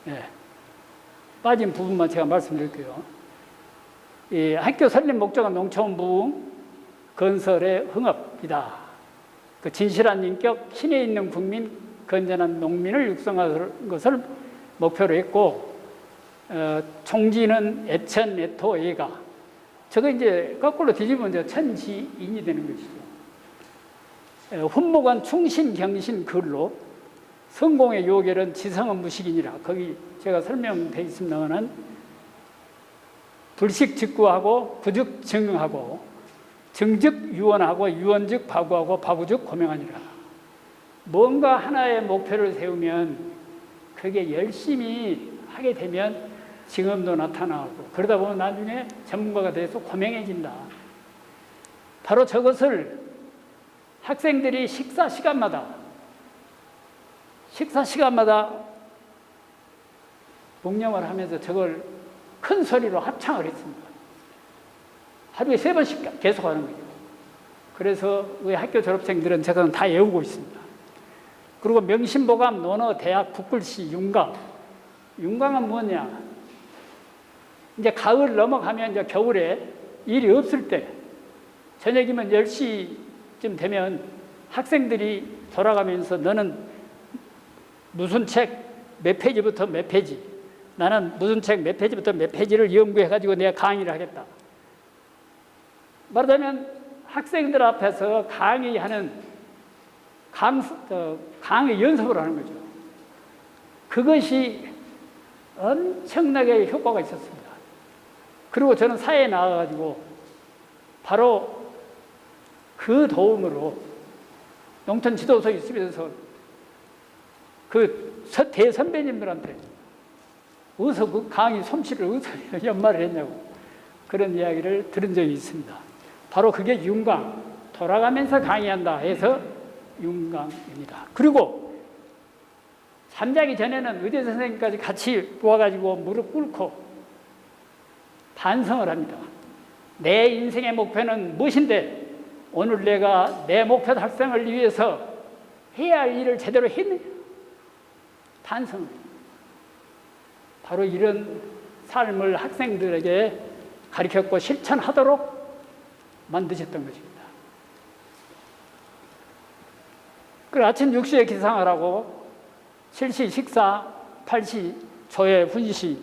네. 빠진 부분만 제가 말씀드릴게요. 이 학교 설립 목적은 농촌 부흥, 건설의 흥업이다. 그 진실한 인격, 신에 있는 국민, 건전한 농민을 육성하는 것을 목표로 했고, 총지는 애천, 애토, 애가. 저거 이제 거꾸로 뒤집으면 이제 천지인이 되는 것이죠. 훈목은 충신, 경신, 근로, 성공의 요결은 지성은 무식이니라. 거기 제가 설명되어 있습니다만 불식 직구하고 부즉 증응하고 증즉 유언하고 유언즉 바구하고 바구즉 고명하니라. 뭔가 하나의 목표를 세우면 그게 열심히 하게 되면 징험도 나타나고 그러다 보면 나중에 전문가가 돼서 고명해진다. 바로 저것을 학생들이 식사 시간마다 묵념을 하면서 저걸 큰 소리로 합창을 했습니다. 하루에 3번씩 계속 하는 거예요. 그래서 우리 학교 졸업생들은 저건 다 외우고 있습니다. 그리고 명심보감, 논어, 대학, 국글씨, 윤강. 윤강은 뭐냐? 이제 가을 넘어가면 이제 겨울에 일이 없을 때 저녁이면 10시쯤 되면 학생들이 돌아가면서 너는 무슨 책 몇 페이지부터 몇 페이지, 나는 무슨 책 몇 페이지부터 몇 페이지를 연구해가지고 내가 강의를 하겠다. 말하자면 학생들 앞에서 강의하는 강의 연습을 하는 거죠. 그것이 엄청나게 효과가 있었습니다. 그리고 저는 사회에 나와가지고 바로 그 도움으로 농촌 지도소에 있으면서 그 대선배님들한테 어디서 그 강의 솜씨를 어디서 연마를 했냐고 그런 이야기를 들은 적이 있습니다. 바로 그게 윤강, 돌아가면서 강의한다 해서 윤강입니다. 그리고 잠자기 전에는 의대 선생님까지 같이 모아가지고 무릎 꿇고 반성을 합니다. 내 인생의 목표는 무엇인데 오늘 내가 내 목표 달성을 위해서 해야 할 일을 제대로 했느냐? 반성을. 바로 이런 삶을 학생들에게 가르쳤고 실천하도록 만드셨던 것입니다. 그리고 아침 6시에 기상을 하고 7시 식사, 8시 조회 훈시,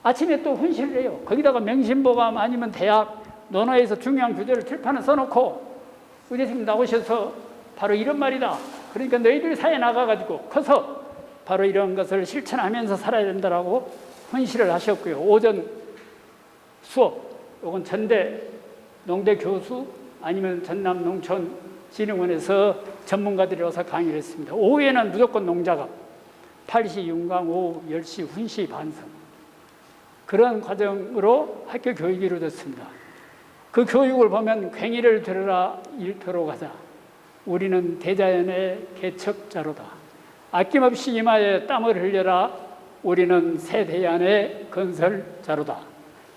아침에 또 훈시를 해요. 거기다가 명심보감 아니면 대학 논어에서 중요한 구절을 칠판에 써놓고 의대 선생님 나오셔서 바로 이런 말이다. 그러니까 너희들이 사회에 나가가지고 커서 바로 이런 것을 실천하면서 살아야 된다라고 훈시를 하셨고요. 오전 수업, 이건 전대 농대 교수 아니면 전남 농촌진흥원에서 전문가들이 와서 강의를 했습니다. 오후에는 무조건 농작업, 8시 윤강, 오후 10시 훈시 반성. 그런 과정으로 학교 교육이 이루어졌습니다. 그 교육을 보면 괭이를 들으라 일터로 가자. 우리는 대자연의 개척자로다. 아낌없이 이마에 땀을 흘려라. 우리는 새 대안의 건설자로다.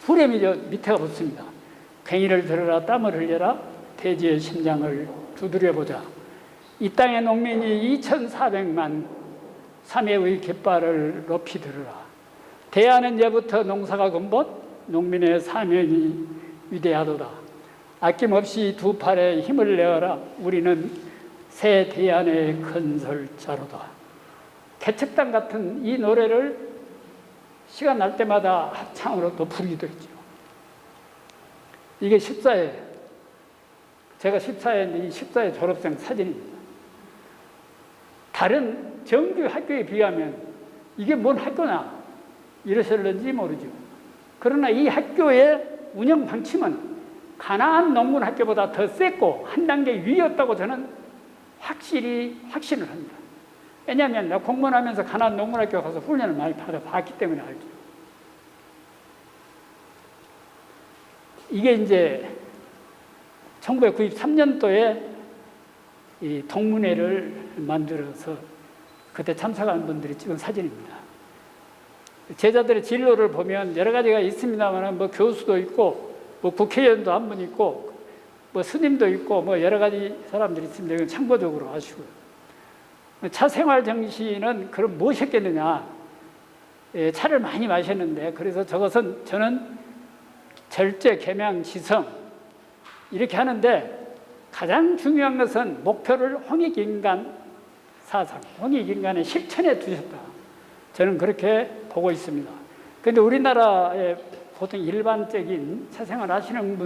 후렴이 저 밑에가 붙습니다. 괭이를 들으라 땀을 흘려라. 대지의 심장을 두드려보자. 이 땅의 농민이 2,400만 3회의 깃발을 높이 들으라. 대안은 예부터 농사가 근본, 농민의 사명이 위대하도다. 아낌없이 두 팔에 힘을 내어라. 우리는 새 대안의 건설자로다. 개척단 같은 이 노래를 시간 날 때마다 합창으로 또 부르기도 했죠. 이게 14회, 제가 14회인데 이 14회 졸업생 사진입니다. 다른 정규 학교에 비하면 이게 뭔 학교냐 이러셨는지 모르죠. 그러나 이 학교의 운영 방침은 가나안 농군 학교보다 더 셌고 한 단계 위였다고 저는 확실을 합니다. 왜냐하면 내가 공무원하면서 가나안 농군 학교 가서 훈련을 많이 받아봤기 때문에 알죠. 이게 이제 1993년도에 이 동문회를 만들어서 그때 참석한 분들이 찍은 사진입니다. 제자들의 진로를 보면 여러 가지가 있습니다만 뭐 교수도 있고 뭐 국회의원도 한 분 있고 뭐 스님도 있고 뭐 여러 가지 사람들이 있습니다. 이건 참고적으로 아시고요. 차생활 정신은 그럼 무엇이었겠느냐? 예, 차를 많이 마셨는데 그래서 저것은 저는 절제, 계명, 지성 이렇게 하는데 가장 중요한 것은 목표를 홍익인간 사상, 홍익인간의 실천에 두셨다. 저는 그렇게 보고 있습니다. 그런데 우리나라의 보통 일반적인 사생활 하시는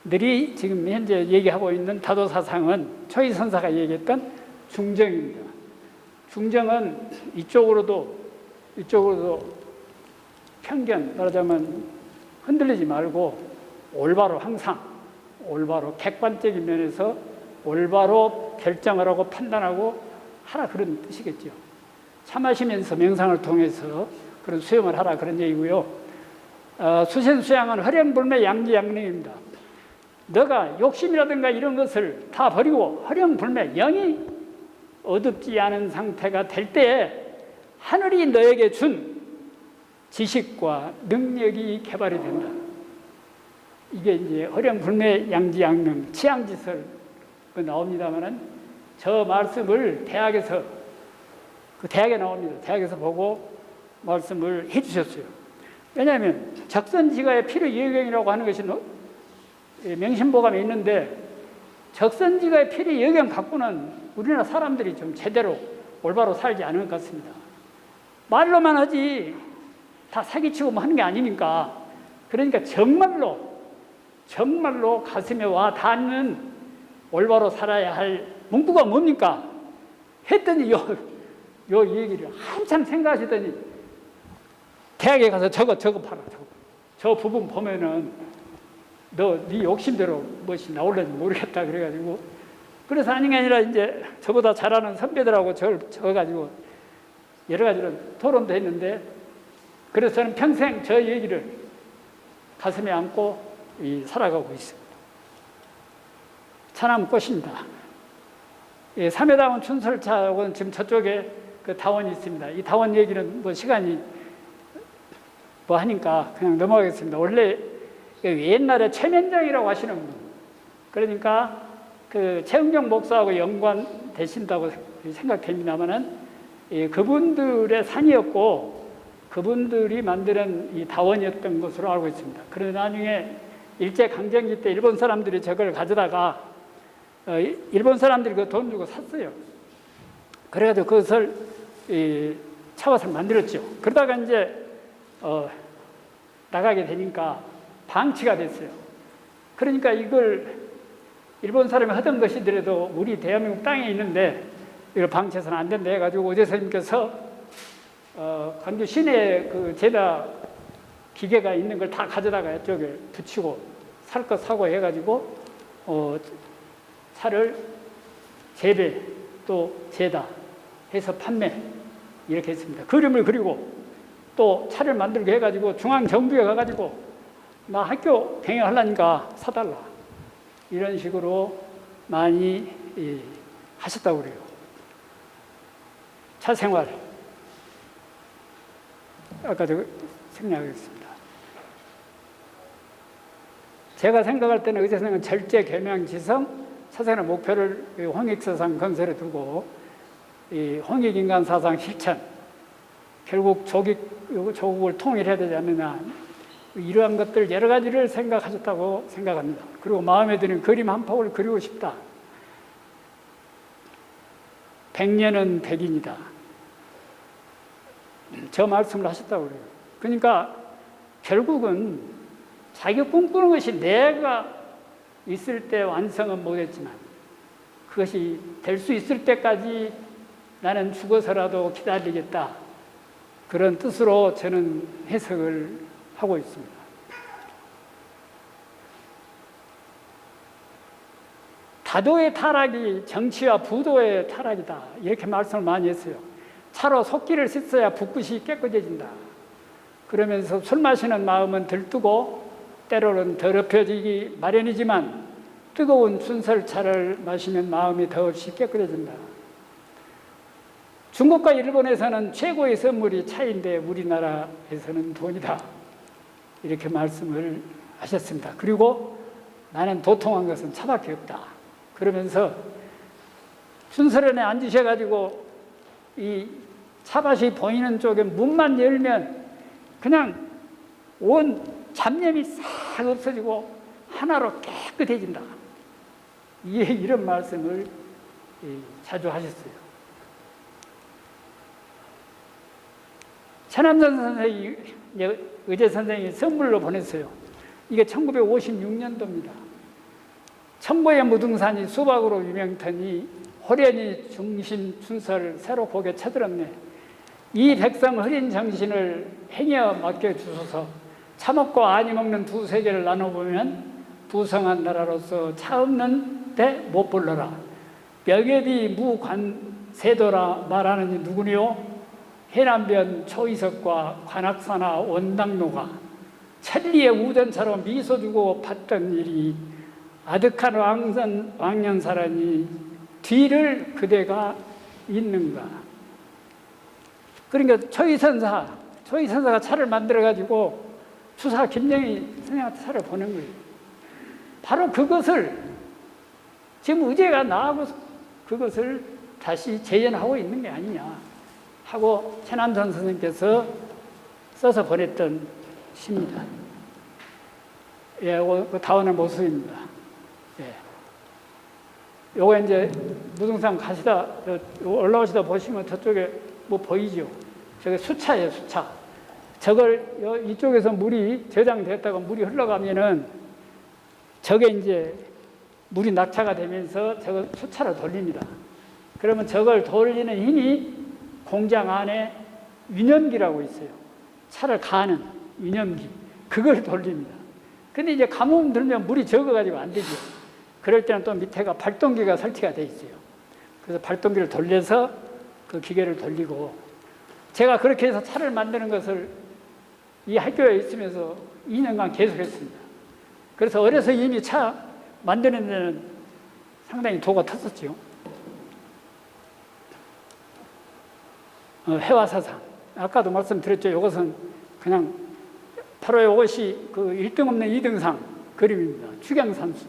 분들이 지금 현재 얘기하고 있는 다도 사상은 초이선사가 얘기했던 중정입니다. 중정은 이쪽으로도 편견, 말하자면 흔들리지 말고 올바로 항상 올바로 객관적인 면에서 올바로 결정을 하고 판단하고 하라 그런 뜻이겠죠. 차 마시면서 명상을 통해서 그런 수영을 하라 그런 얘기고요. 수sen수양은 허령불매 양지양릉입니다. 너가 욕심이라든가 이런 것을 다 버리고 허령불매 영이 어둡지 않은 상태가 될 때에 하늘이 너에게 준 지식과 능력이 개발이 된다. 이게 이제 허령불매 양지양릉 치양지설 나옵니다만은 저 말씀을 대학에서 그 대학에 나옵니다. 대학에서 보고 말씀을 해주셨어요. 왜냐하면 적선지가의 필요예경이라고 하는 것이 명심보감이 있는데 적선지가의 필히 여경 갖고는 우리나라 사람들이 좀 제대로 올바로 살지 않은 것 같습니다. 말로만 하지 다 사기치고 뭐 하는 게 아니니까. 그러니까 정말로 가슴에 와 닿는 올바로 살아야 할 문구가 뭡니까? 했더니 요 얘기를 한참 생각하시더니 대학에 가서 저거 봐라. 저 부분 보면은 네 욕심대로 무엇이 나올는지 모르겠다 그래가지고, 그래서 아닌 게 아니라 이제 저보다 잘하는 선배들하고 저를 적어가지고 여러 가지로 토론도 했는데, 그래서 저는 평생 저 얘기를 가슴에 안고 살아가고 있습니다. 차남 꽃입니다. 삼해다원 춘설차하고는 지금 저쪽에 그 다원이 있습니다. 이 다원 얘기는 뭐 시간이 뭐 하니까 그냥 넘어가겠습니다. 원래 옛날에 최면장이라고 하시는 분, 그러니까 그 최은경 목사하고 연관되신다고 생각됩니다만은 그분들의 산이었고 그분들이 만드는 이 다원이었던 것으로 알고 있습니다. 그런데 나중에 일제강점기 때 일본 사람들이 저걸 가져다가 일본 사람들이 그 돈 주고 샀어요. 그래가지고 그것을 차밭을 만들었죠. 그러다가 이제 나가게 되니까 방치가 됐어요. 그러니까 이걸 일본 사람이 하던 것이더라도 우리 대한민국 땅에 있는데 이걸 방치해서는 안 된다 해가지고 오재 선생님께서 광주 시내에 그 제다 기계가 있는 걸 다 가져다가 이쪽에 붙이고 살 거 사고 해가지고 차를 재배 또 제다 해서 판매 이렇게 했습니다. 그림을 그리고 또 차를 만들게 해가지고 중앙정부에 가가지고 나 학교 병행하려니까 사달라 이런 식으로 많이 하셨다고 그래요. 차 생활 아까도 생략하겠습니다. 제가 생각할 때는 의제 선생은 절제 계명지성 사생의 목표를 홍익사상 건설에 두고 이 홍익인간 사상 실천, 결국 조국을 통일해야 되지 않느냐, 이러한 것들 여러 가지를 생각하셨다고 생각합니다. 그리고 마음에 드는 그림 한 폭을 그리고 싶다. 100년은 100인이다. 저 말씀을 하셨다고 그래요. 그러니까 결국은 자기가 꿈꾸는 것이 내가 있을 때 완성은 못했지만 그것이 될 수 있을 때까지 나는 죽어서라도 기다리겠다. 그런 뜻으로 저는 해석을 하고 있습니다. 다도의 타락이 정치와 부도의 타락이다. 이렇게 말씀을 많이 했어요. 차로 속기를 씻어야 붓끝이 깨끗해진다. 그러면서 술 마시는 마음은 들뜨고 때로는 더럽혀지기 마련이지만 뜨거운 춘설차를 마시면 마음이 더없이 깨끗해진다. 중국과 일본에서는 최고의 선물이 차인데 우리나라에서는 돈이다. 이렇게 말씀을 하셨습니다. 그리고 나는 도통한 것은 차밖에 없다. 그러면서 춘설원에 앉으셔가지고 이 차밭이 보이는 쪽에 문만 열면 그냥 온 잡념이 싹 없어지고 하나로 깨끗해진다. 이런 말씀을 자주 하셨어요. 최남선 선생이 의제 선생이 선물로 보냈어요. 이게 1956년도입니다. 청보의 무등산이 수박으로 유명더니 호련히 중심 춘설을 새로 고개 쳐들었네. 이 백성 흐린 정신을 행여 맡겨주소서. 차먹고 아니 먹는 두 세계를 나눠보면 부성한 나라로서 차 없는 데 못 불러라. 벽에비 무관세도라 말하는 이 누구니요? 해남변 초이석과 관악사나 원당로가 천리의 우전차로 미소 주고 봤던 일이 아득한 왕년사라니 뒤를 그대가 있는가. 그러니까 초이선사가 차를 만들어가지고 추사 김정희 선생한테 차를 보낸 거예요. 바로 그것을 지금 의제가 나하고 그것을 다시 재현하고 있는 게 아니냐 하고 최남선 선생님께서 써서 보냈던 시입니다. 예, 그 다원의 모습입니다. 예. 요거 이제 무등산 가시다, 올라오시다 보시면 저쪽에 뭐 보이죠? 저게 수차예요, 수차. 저걸 이쪽에서 물이 저장됐다가 물이 흘러가면은 저게 이제 물이 낙차가 되면서 저걸 수차로 돌립니다. 그러면 저걸 돌리는 힘이 공장 안에 유념기라고 있어요. 차를 가는 유념기. 그걸 돌립니다. 근데 이제 가뭄 들면 물이 적어가지고 안 되죠. 그럴 때는 또 밑에가 발동기가 설치가 돼 있어요. 그래서 발동기를 돌려서 그 기계를 돌리고, 제가 그렇게 해서 차를 만드는 것을 이 학교에 있으면서 2년간 계속 했습니다. 그래서 어려서 이미 차 만드는 데는 상당히 도가 텄었죠. 해와사상. 아까도 말씀드렸죠. 이것은 그냥 바로 이것이 그 1등 없는 2등상 그림입니다. 축양산수.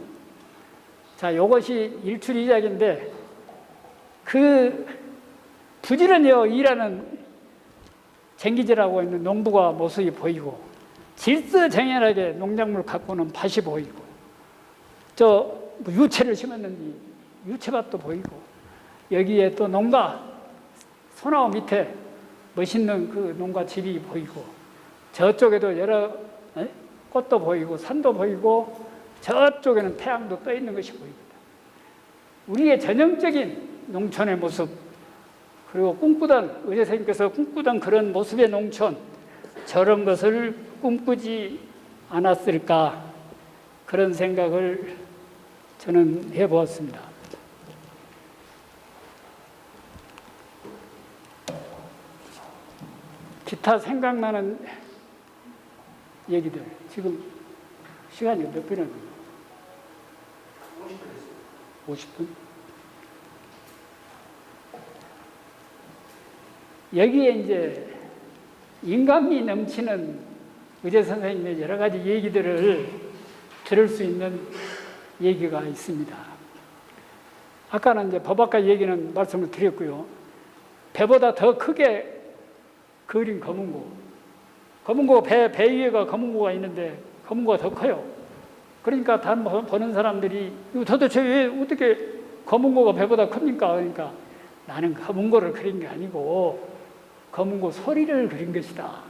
자, 이것이 일출이작인데 그 부지런히 일하는 쟁기질하고 있는 농부가 모습이 보이고, 질서정연하게 농작물 가꾸는 밭이 보이고, 저 유채를 심었는지 유채밭도 보이고, 여기에 또 농가 소나무 밑에 멋있는 그 농가 집이 보이고, 저쪽에도 여러 꽃도 보이고 산도 보이고, 저쪽에는 태양도 떠 있는 것이 보입니다. 우리의 전형적인 농촌의 모습, 그리고 꿈꾸던 의대 선생님께서 꿈꾸던 그런 모습의 농촌, 저런 것을 꿈꾸지 않았을까, 그런 생각을 저는 해보았습니다. 기타 생각나는 얘기들. 지금 시간이 몇 분이나 돼요? 50분? 여기에 이제 인간미 넘치는 의제 선생님의 여러 가지 얘기들을 들을 수 있는 얘기가 있습니다. 아까는 이제 법학과 얘기는 말씀을 드렸고요. 배보다 더 크게 그린 검은고. 검은고 배 위에가 검은고가 있는데 검은고가 더 커요. 그러니까 보는 사람들이 이거 도대체 왜 어떻게 검은고가 배보다 큽니까? 그러니까 나는 검은고를 그린 게 아니고 검은고 소리를 그린 것이다.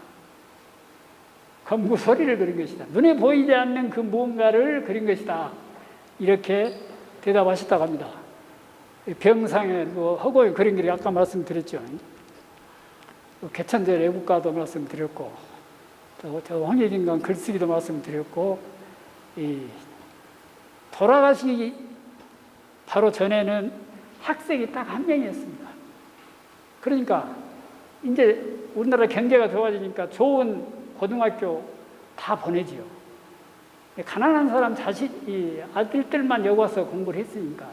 검은고 소리를 그린 것이다. 눈에 보이지 않는 그 무언가를 그린 것이다. 이렇게 대답하셨다고 합니다. 병상에 허고의 그린 글이 아까 말씀드렸죠. 개천절 애국가도 말씀드렸고, 또 황해진강 글쓰기도 말씀드렸고, 돌아가시기 바로 전에는 학생이 딱 한 명이었습니다. 그러니까 이제 우리나라 경제가 좋아지니까 좋은 고등학교 다 보내지요. 가난한 사람 아들들만 여기 와서 공부를 했으니까.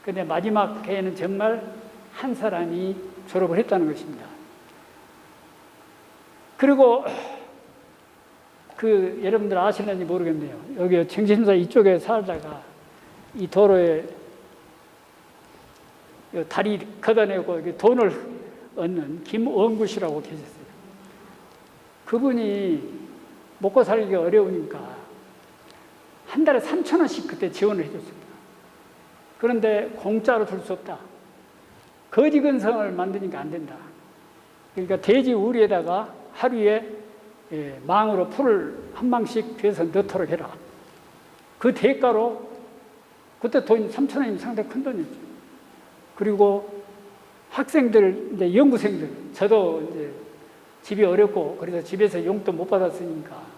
근데 마지막 해에는 정말 한 사람이 졸업을 했다는 것입니다. 그리고 여러분들 아시는지 모르겠네요. 여기 정신사 이쪽에 살다가 이 도로에 다리 걷어내고 돈을 얻는 김원구 씨라고 계셨어요. 그분이 먹고 살기가 어려우니까 한 달에 3,000원씩 그때 지원을 해줬습니다. 그런데 공짜로 줄 수 없다. 거지근성을 만드니까 안 된다. 그러니까 돼지 우리에다가 하루에 망으로 풀을 한 망씩 뒤에서 넣도록 해라. 그 대가로 그때 돈 3,000원이면 상당히 큰 돈이죠. 그리고 학생들, 이제 연구생들, 저도 이제 집이 어렵고 그래서 집에서 용돈 못 받았으니까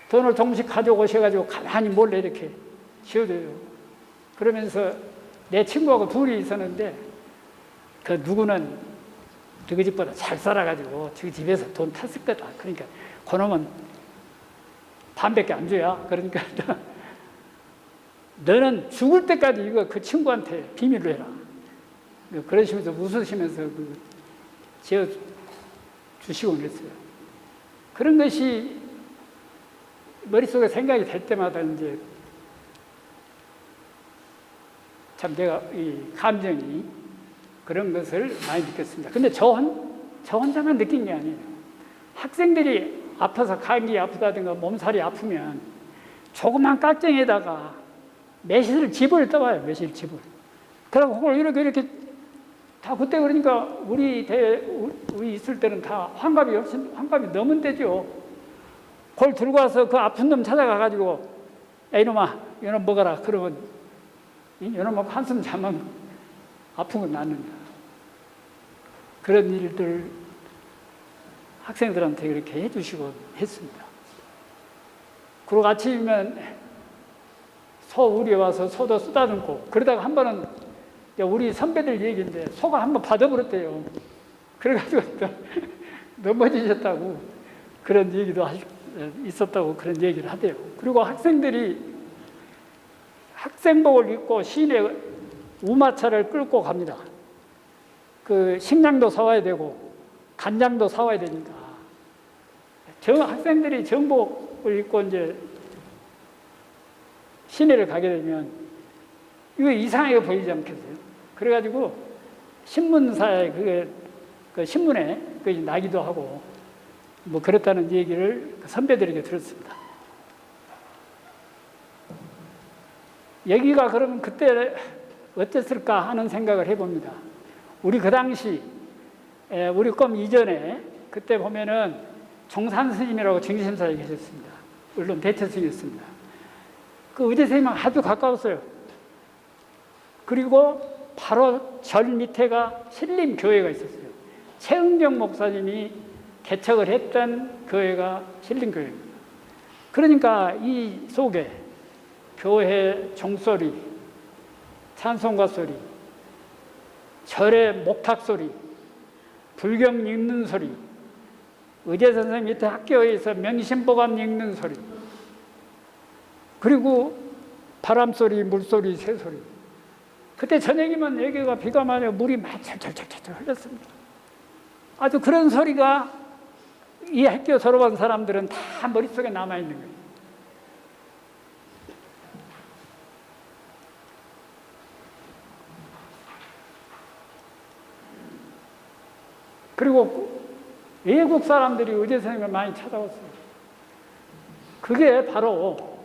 돈을 조금씩 가져오셔가지고 가만히 몰래 이렇게 지어줘요. 그러면서 내 친구하고 둘이 있었는데 그 누구는 너희 집보다 잘 살아가지고 저기 집에서 돈 탔을 거다. 그러니까 그놈은 반밖에 안 줘야. 그러니까 너는 죽을 때까지 이거 그 친구한테 비밀로 해라. 그러시면서 웃으시면서 지어 주시곤 했어요. 그런 것이 머릿속에 생각이 될 때마다 이제 참 내가 이 감정이 그런 것을 많이 느꼈습니다. 근데 저 혼자만 느낀 게 아니에요. 학생들이 아파서 감기 아프다든가 몸살이 아프면 조그만 깍쟁이에다가 매실즙을 떠와요. 매실즙을. 그러고 그걸 이렇게 다 그때 그러니까 우리 있을 때는 다 환갑이 넘은 때죠. 그걸 들고 와서 그 아픈 놈 찾아가가지고 야 이놈아 이놈 먹어라. 그러면 이놈 먹고 한숨 자면 아픈 건 낫는다. 그런 일들 학생들한테 그렇게 해주시고 했습니다. 그리고 아침이면 소 우리에 와서 소도 쓰다듬고 그러다가 한 번은 우리 선배들 얘기인데 소가 한 번 받아버렸대요. 그래가지고 또 넘어지셨다고 그런 얘기도 있었다고 그런 얘기를 하대요. 그리고 학생들이 학생복을 입고 시내 우마차를 끌고 갑니다. 그 식량도 사와야 되고 간장도 사와야 되니까 학생들이 정복을 입고 이제 시내를 가게 되면 이거 이상하게 보이지 않겠어요? 그래가지고 신문사에 그 신문에 나기도 하고 뭐 그랬다는 얘기를 선배들에게 들었습니다. 여기가 그러면 그때 어땠을까 하는 생각을 해봅니다. 우리 그 당시 우리 꿈 이전에 그때 보면은 종산 스님이라고 정신사에 계셨습니다. 물론 대처스님이었습니다. 그 의대 선생님하고 아주 가까웠어요. 그리고 바로 절 밑에가 신림교회가 있었어요. 최은경 목사님이 개척을 했던 교회가 신림교회입니다. 그러니까 이 속에 교회 종소리, 찬송가 소리, 절의 목탁 소리, 불경 읽는 소리, 의제 선생님 밑에 학교에서 명심보감 읽는 소리, 그리고 바람소리, 물소리, 새소리. 그때 저녁이면 여기가 비가 많이 물이 막 철철철철 흘렸습니다. 아주 그런 소리가 이 학교 졸업한 사람들은 다 머릿속에 남아있는 거예요. 그리고 외국 사람들이 의제 선생님을 많이 찾아왔어요. 그게 바로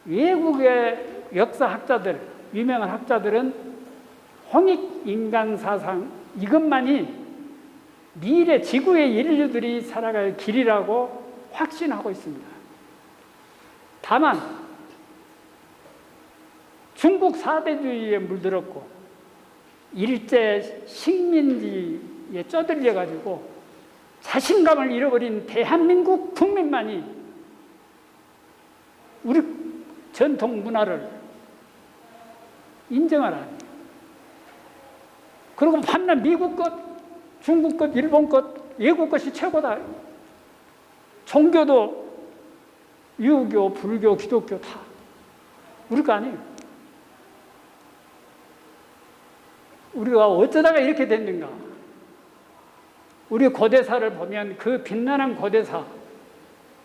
외국의 역사학자들, 유명한 학자들은 홍익인간사상 이것만이 미래 지구의 인류들이 살아갈 길이라고 확신하고 있습니다. 다만 중국 사대주의에 물들었고 일제 식민지에 쪼들려 가지고 자신감을 잃어버린 대한민국 국민만이 우리 전통 문화를 인정하라. 그리고 반면 미국 것, 중국 것, 일본 것, 외국 것이 최고다. 종교도 유교, 불교, 기독교 다 우리 거 아니에요. 우리가 어쩌다가 이렇게 됐는가? 우리 고대사를 보면 그 빛나는 고대사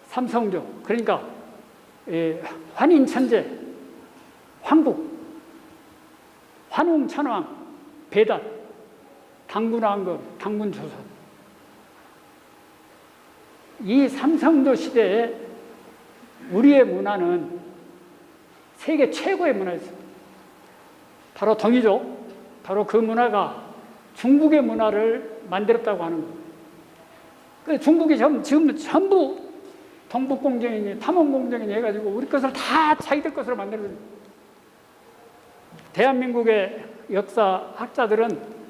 삼성조, 그러니까 환인천재, 황국, 환웅천왕, 배단, 당군왕건, 당군조선. 이 삼성조 시대에 우리의 문화는 세계 최고의 문화였습니다. 바로 동이족, 바로 그 문화가 중국의 문화를 만들었다고 하는 거예요. 그 중국이 지금 전부 동북공정이니 탐험공정이니 해가지고 우리 것을 다 자기들 것으로 만들거든요. 대한민국의 역사학자들은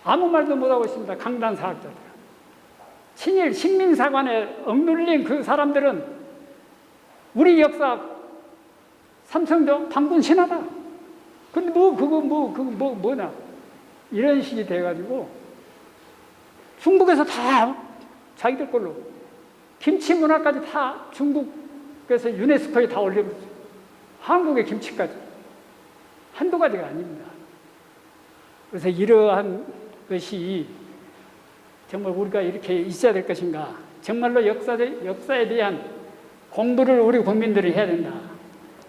아무 말도 못하고 있습니다. 강단사학자들. 친일 식민사관에 억눌린 그 사람들은 우리 역사 삼성조 당군 신하다. 근데 뭐냐. 이런 식이 돼가지고 중국에서 다 자기들 걸로 김치 문화까지 다 중국에서 유네스코에 다 올려버렸어요. 한국의 김치까지. 한두 가지가 아닙니다. 그래서 이러한 것이 정말 우리가 이렇게 있어야 될 것인가. 정말로 역사에 대한 공부를 우리 국민들이 해야 된다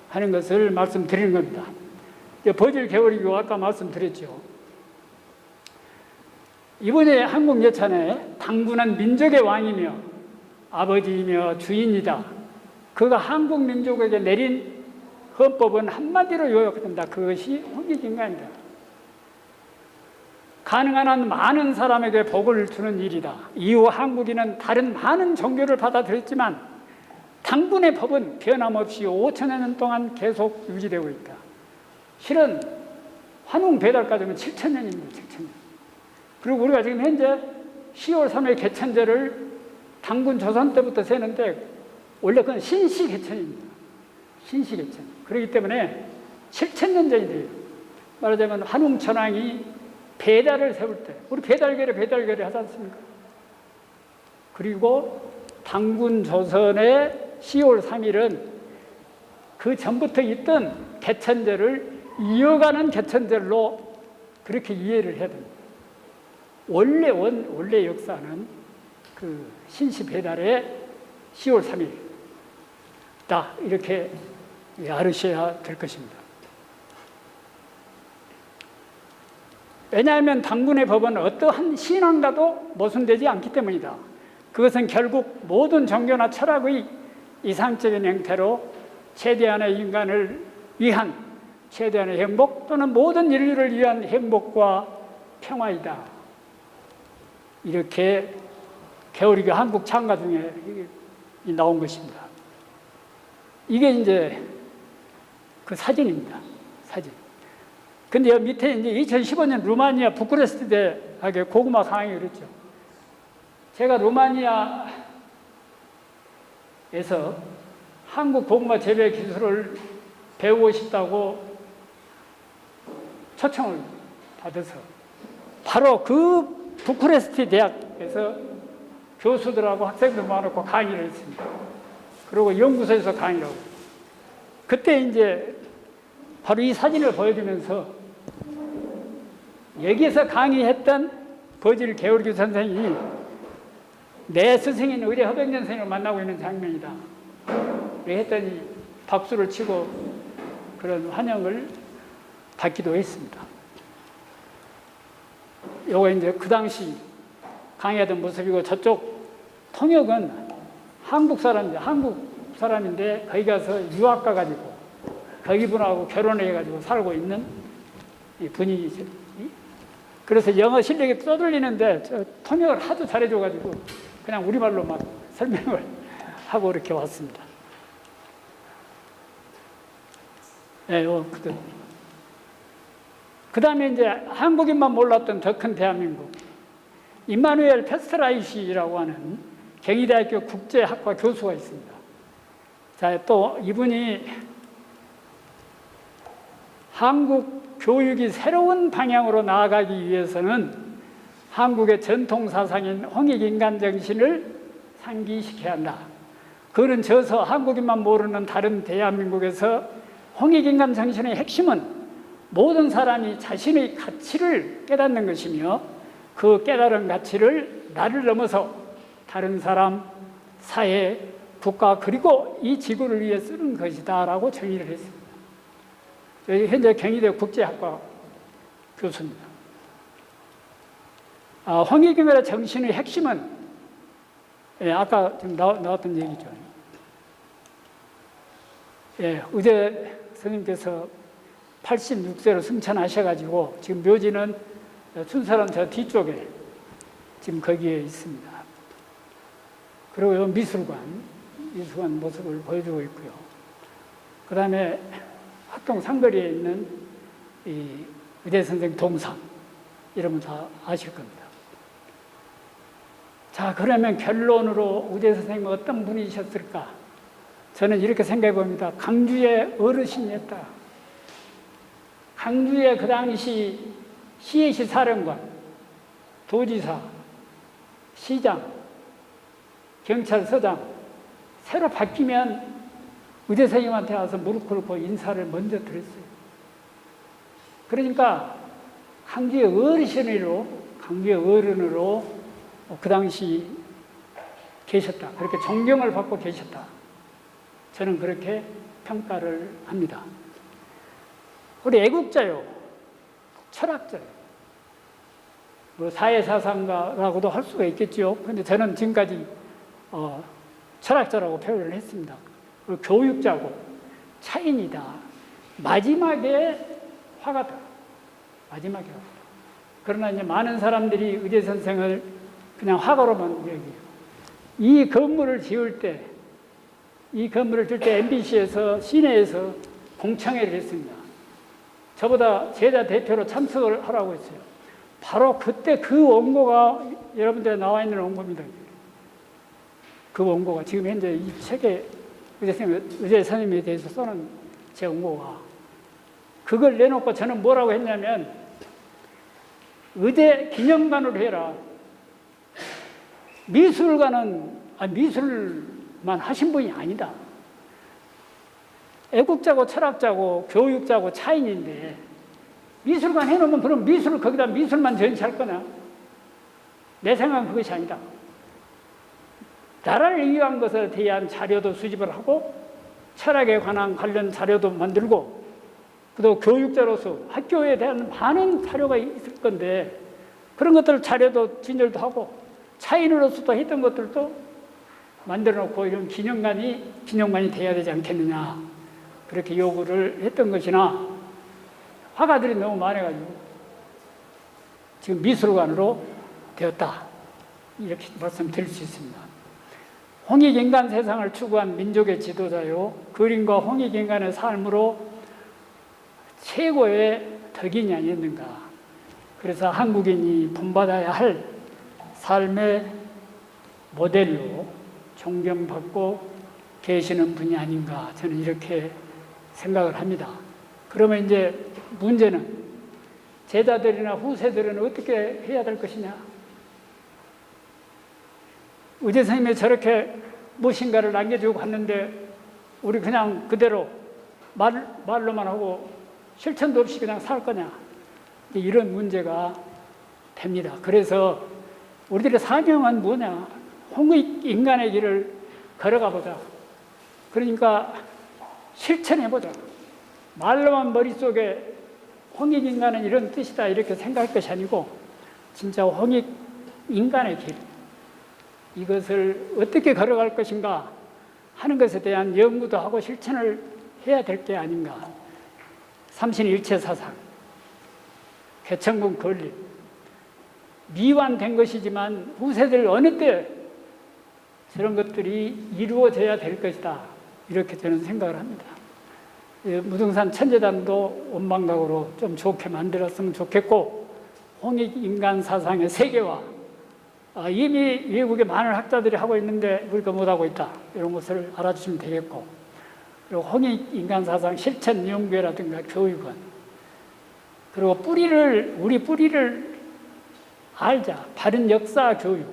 하는 것을 말씀드리는 겁니다. 버질 개월이고 아까 말씀드렸죠. 이번에 한국 예찬에 당군은 민족의 왕이며 아버지이며 주인이다. 그가 한국 민족에게 내린 헌법은 한마디로 요약된다. 그것이 홍익인간이다. 가능한 한 많은 사람에게 복을 주는 일이다. 이후 한국인은 다른 많은 종교를 받아들였지만 당군의 법은 변함없이 5천여 년 동안 계속 유지되고 있다. 실은 환웅 배달까지는 7천년입니다. 7천년. 그리고 우리가 지금 현재 10월 3일 개천절을 당군 조선 때부터 세는데 원래 그건 신시 개천입니다. 신시 개천. 그렇기 때문에 7천년 전이 돼요. 말하자면 환웅 천왕이 배달을 세울 때, 우리 배달결에 하지 않습니까? 그리고 당군 조선의 10월 3일은 그 전부터 있던 개천절을 이어가는 개천절로 그렇게 이해를 해야 됩니다. 원래 역사는 그 신시 배달의 10월 3일이다. 이렇게 알으셔야 될 것입니다. 왜냐하면 당군의 법은 어떠한 신앙과도 모순되지 않기 때문이다. 그것은 결국 모든 종교나 철학의 이상적인 형태로 최대한의 인간을 위한 최대한의 행복 또는 모든 인류를 위한 행복과 평화이다. 이렇게 개오리교 한국 창가 중에 나온 것입니다. 이게 이제 그 사진입니다. 사진. 근데 여기 밑에 이제 2015년 루마니아 부쿠레스트 대학의 고구마 강의를 했죠. 제가 루마니아에서 한국 고구마 재배 기술을 배우고 싶다고 초청을 받아서 바로 그 부쿠레스트 대학에서 교수들하고 학생들 모아놓고 강의를 했습니다. 그리고 연구소에서 강의를 하고 그때 이제 바로 이 사진을 보여주면서 여기에서 강의했던 버질 개오리교 선생이 내 스승인 의례 허병전 선생님을 만나고 있는 장면이다. 했더니 박수를 치고 그런 환영을 받기도 했습니다. 요거 이제 그 당시 강의하던 모습이고 저쪽 통역은 한국 사람인데 거기 가서 유학 가가지고 거기 분하고 결혼해가지고 살고 있는 분이죠. 그래서 영어 실력이 떠들리는데 통역을 하도 잘해줘가지고 그냥 우리말로 막 설명을 하고 이렇게 왔습니다. 네, 그 다음에 이제 한국인만 몰랐던 더 큰 대한민국. 임마누엘 페스트라이시라고 하는 경희대학교 국제학과 교수가 있습니다. 자, 또 이분이 한국 교육이 새로운 방향으로 나아가기 위해서는 한국의 전통 사상인 홍익인간 정신을 상기시켜야 한다. 그는 저서 한국인만 모르는 다른 대한민국에서 홍익인간 정신의 핵심은 모든 사람이 자신의 가치를 깨닫는 것이며 그 깨달은 가치를 나를 넘어서 다른 사람, 사회, 국가 그리고 이 지구를 위해 쓰는 것이다 라고 정의를 했습니다. 현재 경희대 국제학과 교수입니다. 홍익인간의 정신의 핵심은 아까 지금 나왔던 얘기죠. 의대 스님께서 86세로 승천하셔가지고 지금 묘지는 춘사람 저 뒤쪽에 지금 거기에 있습니다. 그리고 미술관 모습을 보여주고 있고요. 그 다음에 학동 상거리에 있는 이 의대 선생 동상 이러면 다 아실 겁니다. 자, 그러면 결론으로 의대 선생님은 어떤 분이셨을까? 저는 이렇게 생각해 봅니다. 강주의 어르신이었다. 강주의 그 당시 시해시 사령관, 도지사, 시장, 경찰서장 새로 바뀌면 의대 선생님한테 와서 무릎 꿇고 인사를 먼저 드렸어요. 그러니까 강주의 어른으로 그 당시 계셨다. 그렇게 존경을 받고 계셨다. 저는 그렇게 평가를 합니다. 우리 애국자요, 철학자요, 뭐 사회사상가라고도 할 수가 있겠죠. 그런데 저는 지금까지 철학자라고 표현을 했습니다. 그리고 교육자고 차인이다. 마지막에 화가다. 마지막에 화가다. 그러나 이제 많은 사람들이 의대 선생을 그냥 화가로만 여겨요. 이 건물을 지을 때, 이 건물을 지을 때 MBC에서 시내에서 공청회를 했습니다. 저보다 제자 대표로 참석을 하라고 했어요. 바로 그때 그 원고가 여러분들에 나와 있는 원고입니다. 그 원고가 지금 현재 이 책에 의대 선생님에 대해서 써는 제 원고가 그걸 내놓고 저는 뭐라고 했냐면 의대 기념관으로 해라. 미술관은 미술만 하신 분이 아니다. 애국자고 철학자고 교육자고 차인인데 미술관 해놓으면 그럼 거기다 미술만 전시할 거냐? 내 생각은 그것이 아니다. 나라를 위한 것에 대한 자료도 수집을 하고 철학에 관한 관련 자료도 만들고 또 교육자로서 학교에 대한 많은 자료가 있을 건데 그런 것들 자료도 진열도 하고 차인으로서도 했던 것들도 만들어 놓고 이런 기념관이 돼야 되지 않겠느냐 그렇게 요구를 했던 것이나 화가들이 너무 많아가지고 지금 미술관으로 되었다 이렇게 말씀드릴 수 있습니다. 홍익인간 세상을 추구한 민족의 지도자요 그림과 홍익인간의 삶으로 최고의 덕인이 아니었는가. 그래서 한국인이 본받아야 할 삶의 모델로 존경받고 계시는 분이 아닌가 저는 이렇게 생각을 합니다. 그러면 이제 문제는 제자들이나 후세들은 어떻게 해야 될 것이냐. 의대 선생님이 저렇게 무엇인가를 남겨주고 갔는데 우리 그냥 그대로 말로만 하고 실천도 없이 그냥 살 거냐. 이런 문제가 됩니다. 그래서 우리들의 사명은 뭐냐. 홍익 인간의 길을 걸어가 보자. 그러니까 실천해 보자. 말로만 머릿속에 홍익 인간은 이런 뜻이다 이렇게 생각할 것이 아니고 진짜 홍익 인간의 길 이것을 어떻게 걸어갈 것인가 하는 것에 대한 연구도 하고 실천을 해야 될 게 아닌가. 삼신일체 사상, 개천군 건립, 미완된 것이지만 후세들 어느 때 저런 것들이 이루어져야 될 것이다. 이렇게 저는 생각을 합니다. 무등산 천재단도 원망각으로 좀 좋게 만들었으면 좋겠고 홍익인간 사상의 세계화 이미 외국의 많은 학자들이 하고 있는데 우리가 못하고 있다. 이런 것을 알아주시면 되겠고 그리고 홍익인간 사상 실천 연구회라든가 교육원 그리고 우리 뿌리를 알자. 바른 역사 교육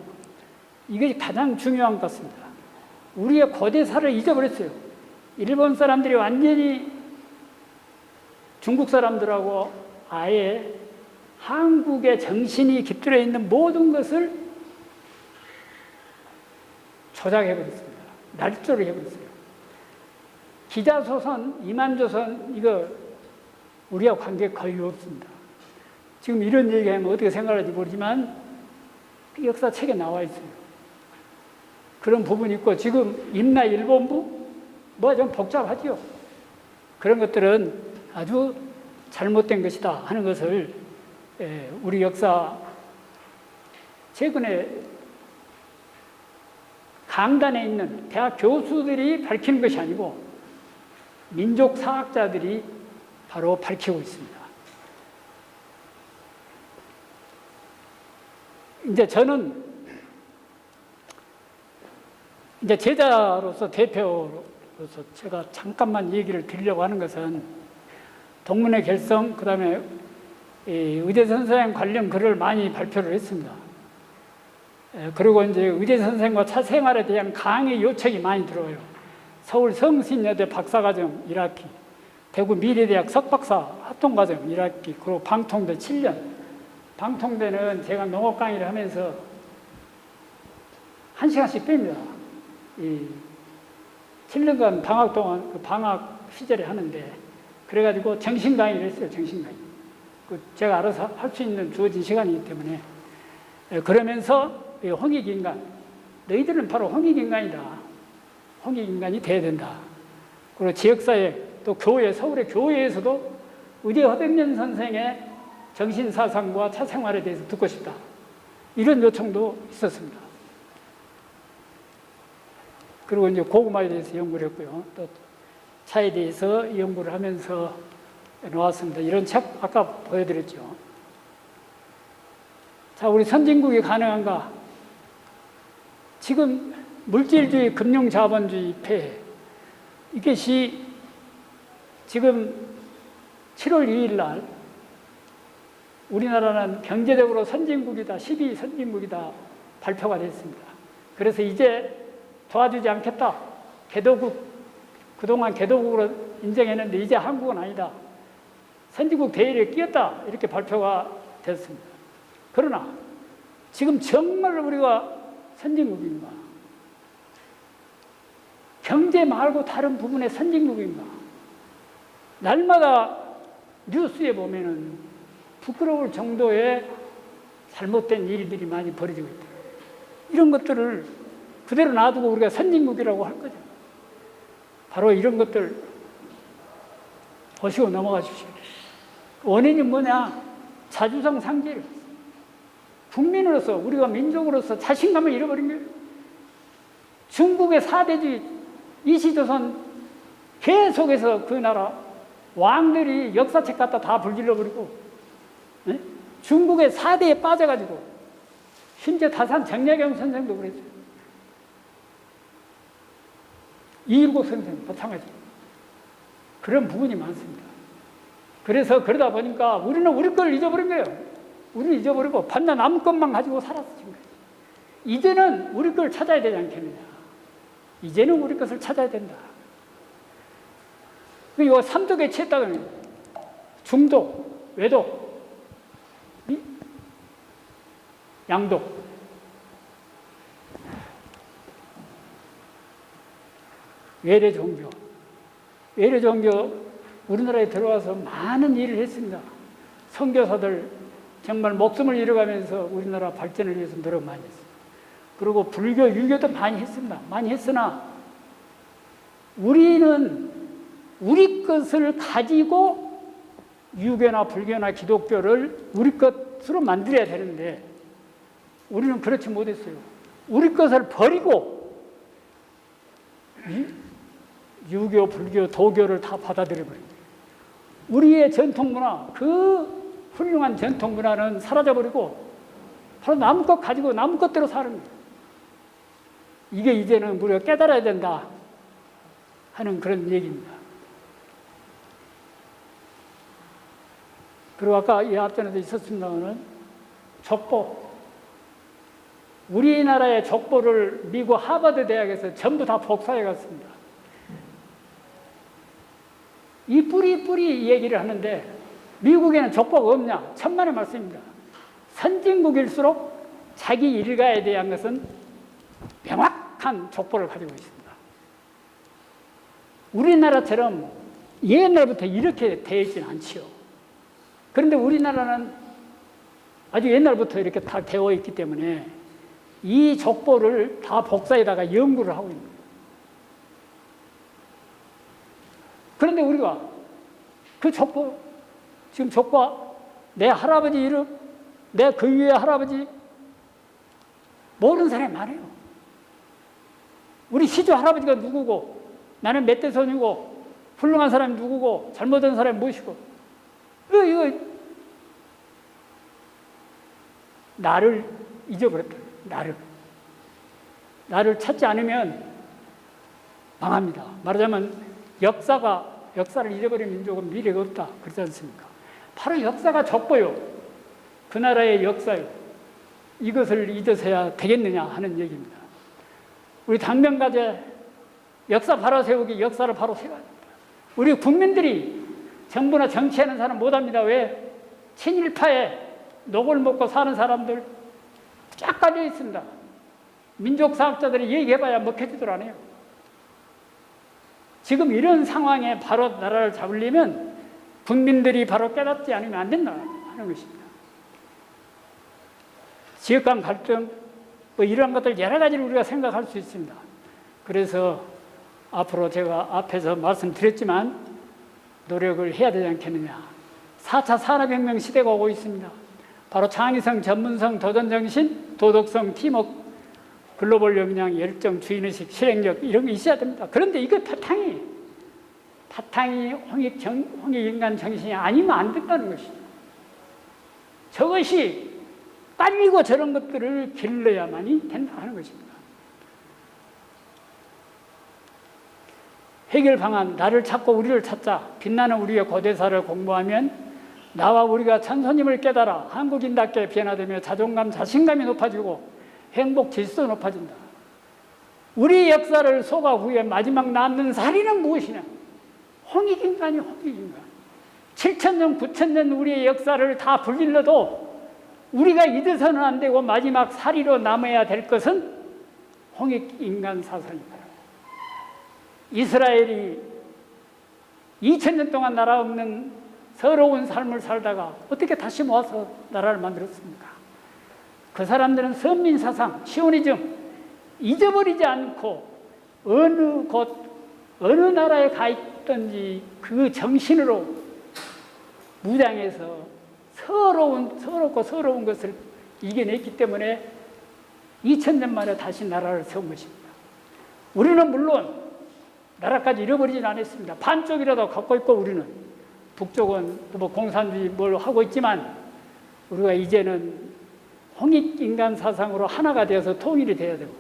이것이 가장 중요한 것 같습니다. 우리의 고대사를 잊어버렸어요. 일본 사람들이 완전히 중국 사람들하고 아예 한국의 정신이 깃들어 있는 모든 것을 조작해버렸습니다. 날조를 해버렸어요. 기자조선, 이만조선 이거 우리하고 관계 거의 없습니다. 지금 이런 얘기하면 어떻게 생각할지 모르지만 역사책에 나와 있어요. 그런 부분이 있고 지금 임나 일본부 뭐 좀 복잡하지요. 그런 것들은 아주 잘못된 것이다 하는 것을 우리 역사 최근에 강단에 있는 대학 교수들이 밝히는 것이 아니고 민족사학자들이 바로 밝히고 있습니다. 이제 저는 이제 제자로서 대표로서 제가 잠깐만 얘기를 드리려고 하는 것은 동문회 결성 그다음에 의대 선생 관련 글을 많이 발표를 했습니다. 그리고 이제 의대 선생과 사생활에 대한 강의 요청이 많이 들어와요. 서울 성신여대 박사과정 1학기, 대구 미래대학 석박사 합동과정 1학기, 그리고 방통대 7년. 방통대는 제가 농업 강의를 하면서 1시간씩 뺍니다. 7년간 방학 동안 그 방학 시절에 하는데 그래가지고 정신 강의를 했어요. 정신 강의. 제가 알아서 할 수 있는 주어진 시간이기 때문에 그러면서 홍익인간 너희들은 바로 홍익인간이다. 홍익인간이 돼야 된다. 그리고 지역사회, 또 교회, 서울의 교회에서도 의대 허백년 선생의 정신사상과 차생활에 대해서 듣고 싶다. 이런 요청도 있었습니다. 그리고 이제 고구마에 대해서 연구를 했고요. 또 차에 대해서 연구를 하면서 나왔습니다. 이런 책 아까 보여드렸죠. 자, 우리 선진국이 가능한가? 지금 물질주의, 금융자본주의 폐해, 이것이 지금 7월 2일 날 우리나라는 경제적으로 선진국이다, 12선진국이다 발표가 됐습니다. 그래서 이제 도와주지 않겠다. 개도국, 그동안 개도국으로 인정했는데 이제 한국은 아니다. 선진국 대열에 끼었다. 이렇게 발표가 됐습니다. 그러나 지금 정말 우리가 선진국인가? 경제 말고 다른 부분의 선진국인가? 날마다 뉴스에 보면은 부끄러울 정도의 잘못된 일들이 많이 벌어지고 있다. 이런 것들을 그대로 놔두고 우리가 선진국이라고 할 거죠. 바로 이런 것들 보시고 넘어가 주십시오. 원인이 뭐냐? 자주성 상실. 국민으로서, 우리가 민족으로서 자신감을 잃어버린 거예요. 중국의 4대주의, 이시조선 계속해서 그 나라 왕들이 역사책 갖다 다 불질러버리고, 네? 중국의 4대에 빠져가지고, 심지어 다산 정약용 선생도 그랬어요. 이일국 선생 마찬가지. 그런 부분이 많습니다. 그래서 그러다 보니까 우리는 우리 걸 잊어버린 거예요. 우리는 잊어버리고 반나 남은 것만 가지고 살았어진 거예요. 이제는 우리 걸 찾아야 되지 않겠느냐. 이제는 우리 것을 찾아야 된다. 이거 삼독에 취했다면 중독, 외독, 양독. 외래 종교. 외래 종교 우리나라에 들어와서 많은 일을 했습니다. 선교사들 정말 목숨을 잃어가면서 우리나라 발전을 위해서 노력 많이 했어요. 그리고 불교, 유교도 많이 했습니다. 많이 했으나 우리는 우리 것을 가지고 유교나 불교나 기독교를 우리 것으로 만들어야 되는데 우리는 그렇지 못했어요. 우리 것을 버리고 유교, 불교, 도교를 다 받아들여버립니다. 우리의 전통문화, 그 훌륭한 전통문화는 사라져버리고 바로 남의 것 가지고 남의 것대로 사는 거예요. 이게 이제는 우리가 깨달아야 된다 하는 그런 얘기입니다. 그리고 아까 이 앞전에도 있었습니다마는 족보. 우리나라의 족보를 미국 하버드 대학에서 전부 다 복사해 갔습니다. 이 뿌리 얘기를 하는데 미국에는 족보가 없냐? 천만의 말씀입니다. 선진국일수록 자기 일가에 대한 것은 명확한 족보를 가지고 있습니다. 우리나라처럼 옛날부터 이렇게 되어 있지는 않지요. 그런데 우리나라는 아주 옛날부터 이렇게 다 되어 있기 때문에 이 족보를 다 복사에다가 연구를 하고 있는 거예요. 그런데 우리가 그 족보, 지금 족보, 내 할아버지 이름, 내 그 위에 할아버지, 모르는 사람이 많아요. 우리 시조 할아버지가 누구고, 나는 몇 대 손이고, 훌륭한 사람이 누구고, 잘못한 사람이 무엇이고, 이거, 나를 잊어버렸다. 나를 찾지 않으면 망합니다. 말하자면, 역사를 잃어버린 민족은 미래가 없다. 그렇지 않습니까? 바로 역사가 족보요. 그 나라의 역사요. 이것을 잊어서야 되겠느냐 하는 얘기입니다. 우리 당명가제 역사 바로 세우기, 역사를 바로 세워야 합니다. 우리 국민들이 정부나 정치하는 사람 못합니다. 왜? 친일파에 녹을 먹고 사는 사람들 쫙 깔려 있습니다. 민족사학자들이 얘기해봐야 먹혀지들 않아요. 지금 이런 상황에 바로 나라를 잡으려면 국민들이 바로 깨닫지 않으면 안 된다 하는 것입니다. 지역 간 갈등, 이런 것들 여러 가지를 우리가 생각할 수 있습니다. 그래서 앞으로 제가 앞에서 말씀드렸지만 노력을 해야 되지 않겠느냐. 4차 산업혁명 시대가 오고 있습니다. 바로 창의성, 전문성, 도전정신, 도덕성, 팀워크, 글로벌 역량, 열정, 주인의식, 실행력 이런 게 있어야 됩니다. 그런데 이거 바탕이 홍익인간 정신이 아니면 안 된다는 것입니다. 저것이 빨리고 저런 것들을 길러야만이 된다 하는 것입니다. 해결 방안, 나를 찾고 우리를 찾자. 빛나는 우리의 고대사를 공부하면 나와 우리가 천선임을 깨달아 한국인답게 변화되며 자존감, 자신감이 높아지고 행복, 질서 높아진다. 우리 역사를 소가 후에 마지막 남는 살인은 무엇이냐? 홍익인간이 홍익인간. 7,000년, 9,000년 우리의 역사를 다 불릴러도 우리가 잊어서는 안 되고 마지막 살이로 남아야 될 것은 홍익인간 사상입니다. 이스라엘이 2000년 동안 나라 없는 서러운 삶을 살다가 어떻게 다시 모아서 나라를 만들었습니까? 그 사람들은 선민 사상, 시오니즘 잊어버리지 않고 어느 곳, 어느 나라에 가 있든지 그 정신으로 무장해서 서럽고 서러운 것을 이겨냈기 때문에 2000년 만에 다시 나라를 세운 것입니다. 우리는 물론 나라까지 잃어버리진 않았습니다. 반쪽이라도 갖고 있고 우리는 북쪽은 뭐 공산주의 뭘 하고 있지만 우리가 이제는 홍익인간 사상으로 하나가 되어서 통일이 돼야 되고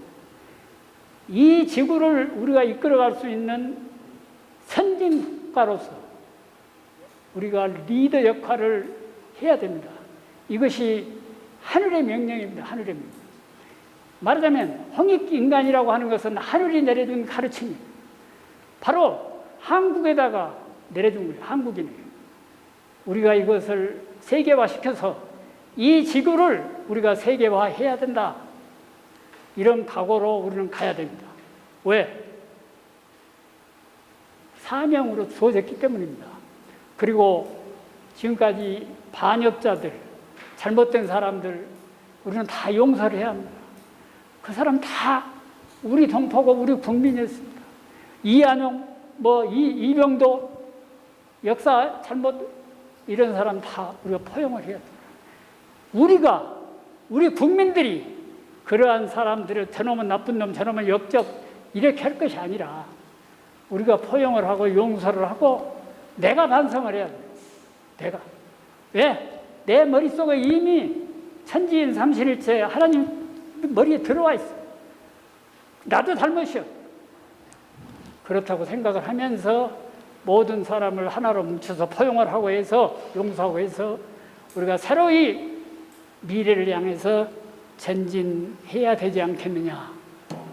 이 지구를 우리가 이끌어갈 수 있는 선진국가로서 우리가 리더 역할을 해야 됩니다. 이것이 하늘의 명령입니다. 하늘의 명령. 말하자면 홍익인간이라고 하는 것은 하늘이 내려준 가르침입니다. 바로 한국에다가 내려준 거예요. 한국인이에요. 우리가 이것을 세계화시켜서 이 지구를 우리가 세계화해야 된다. 이런 각오로 우리는 가야 됩니다. 왜? 사명으로 주어졌기 때문입니다. 그리고 지금까지 반역자들, 잘못된 사람들 우리는 다 용서를 해야 합니다. 그 사람 다 우리 동포고 우리 국민이었습니다. 이한용, 이병도 역사 잘못 이런 사람 다 우리가 포용을 해야 됩니다. 우리 국민들이 그러한 사람들을 저놈은 나쁜 놈, 저놈은 역적 이렇게 할 것이 아니라 우리가 포용을 하고 용서를 하고 내가 반성을 해야 돼요. 내가. 왜? 내 머릿속에 이미 천지인 삼신일체 하나님 머리에 들어와 있어. 나도 잘못이요. 그렇다고 생각을 하면서 모든 사람을 하나로 뭉쳐서 포용을 하고 해서 용서하고 해서 우리가 새로이 미래를 향해서 전진해야 되지 않겠느냐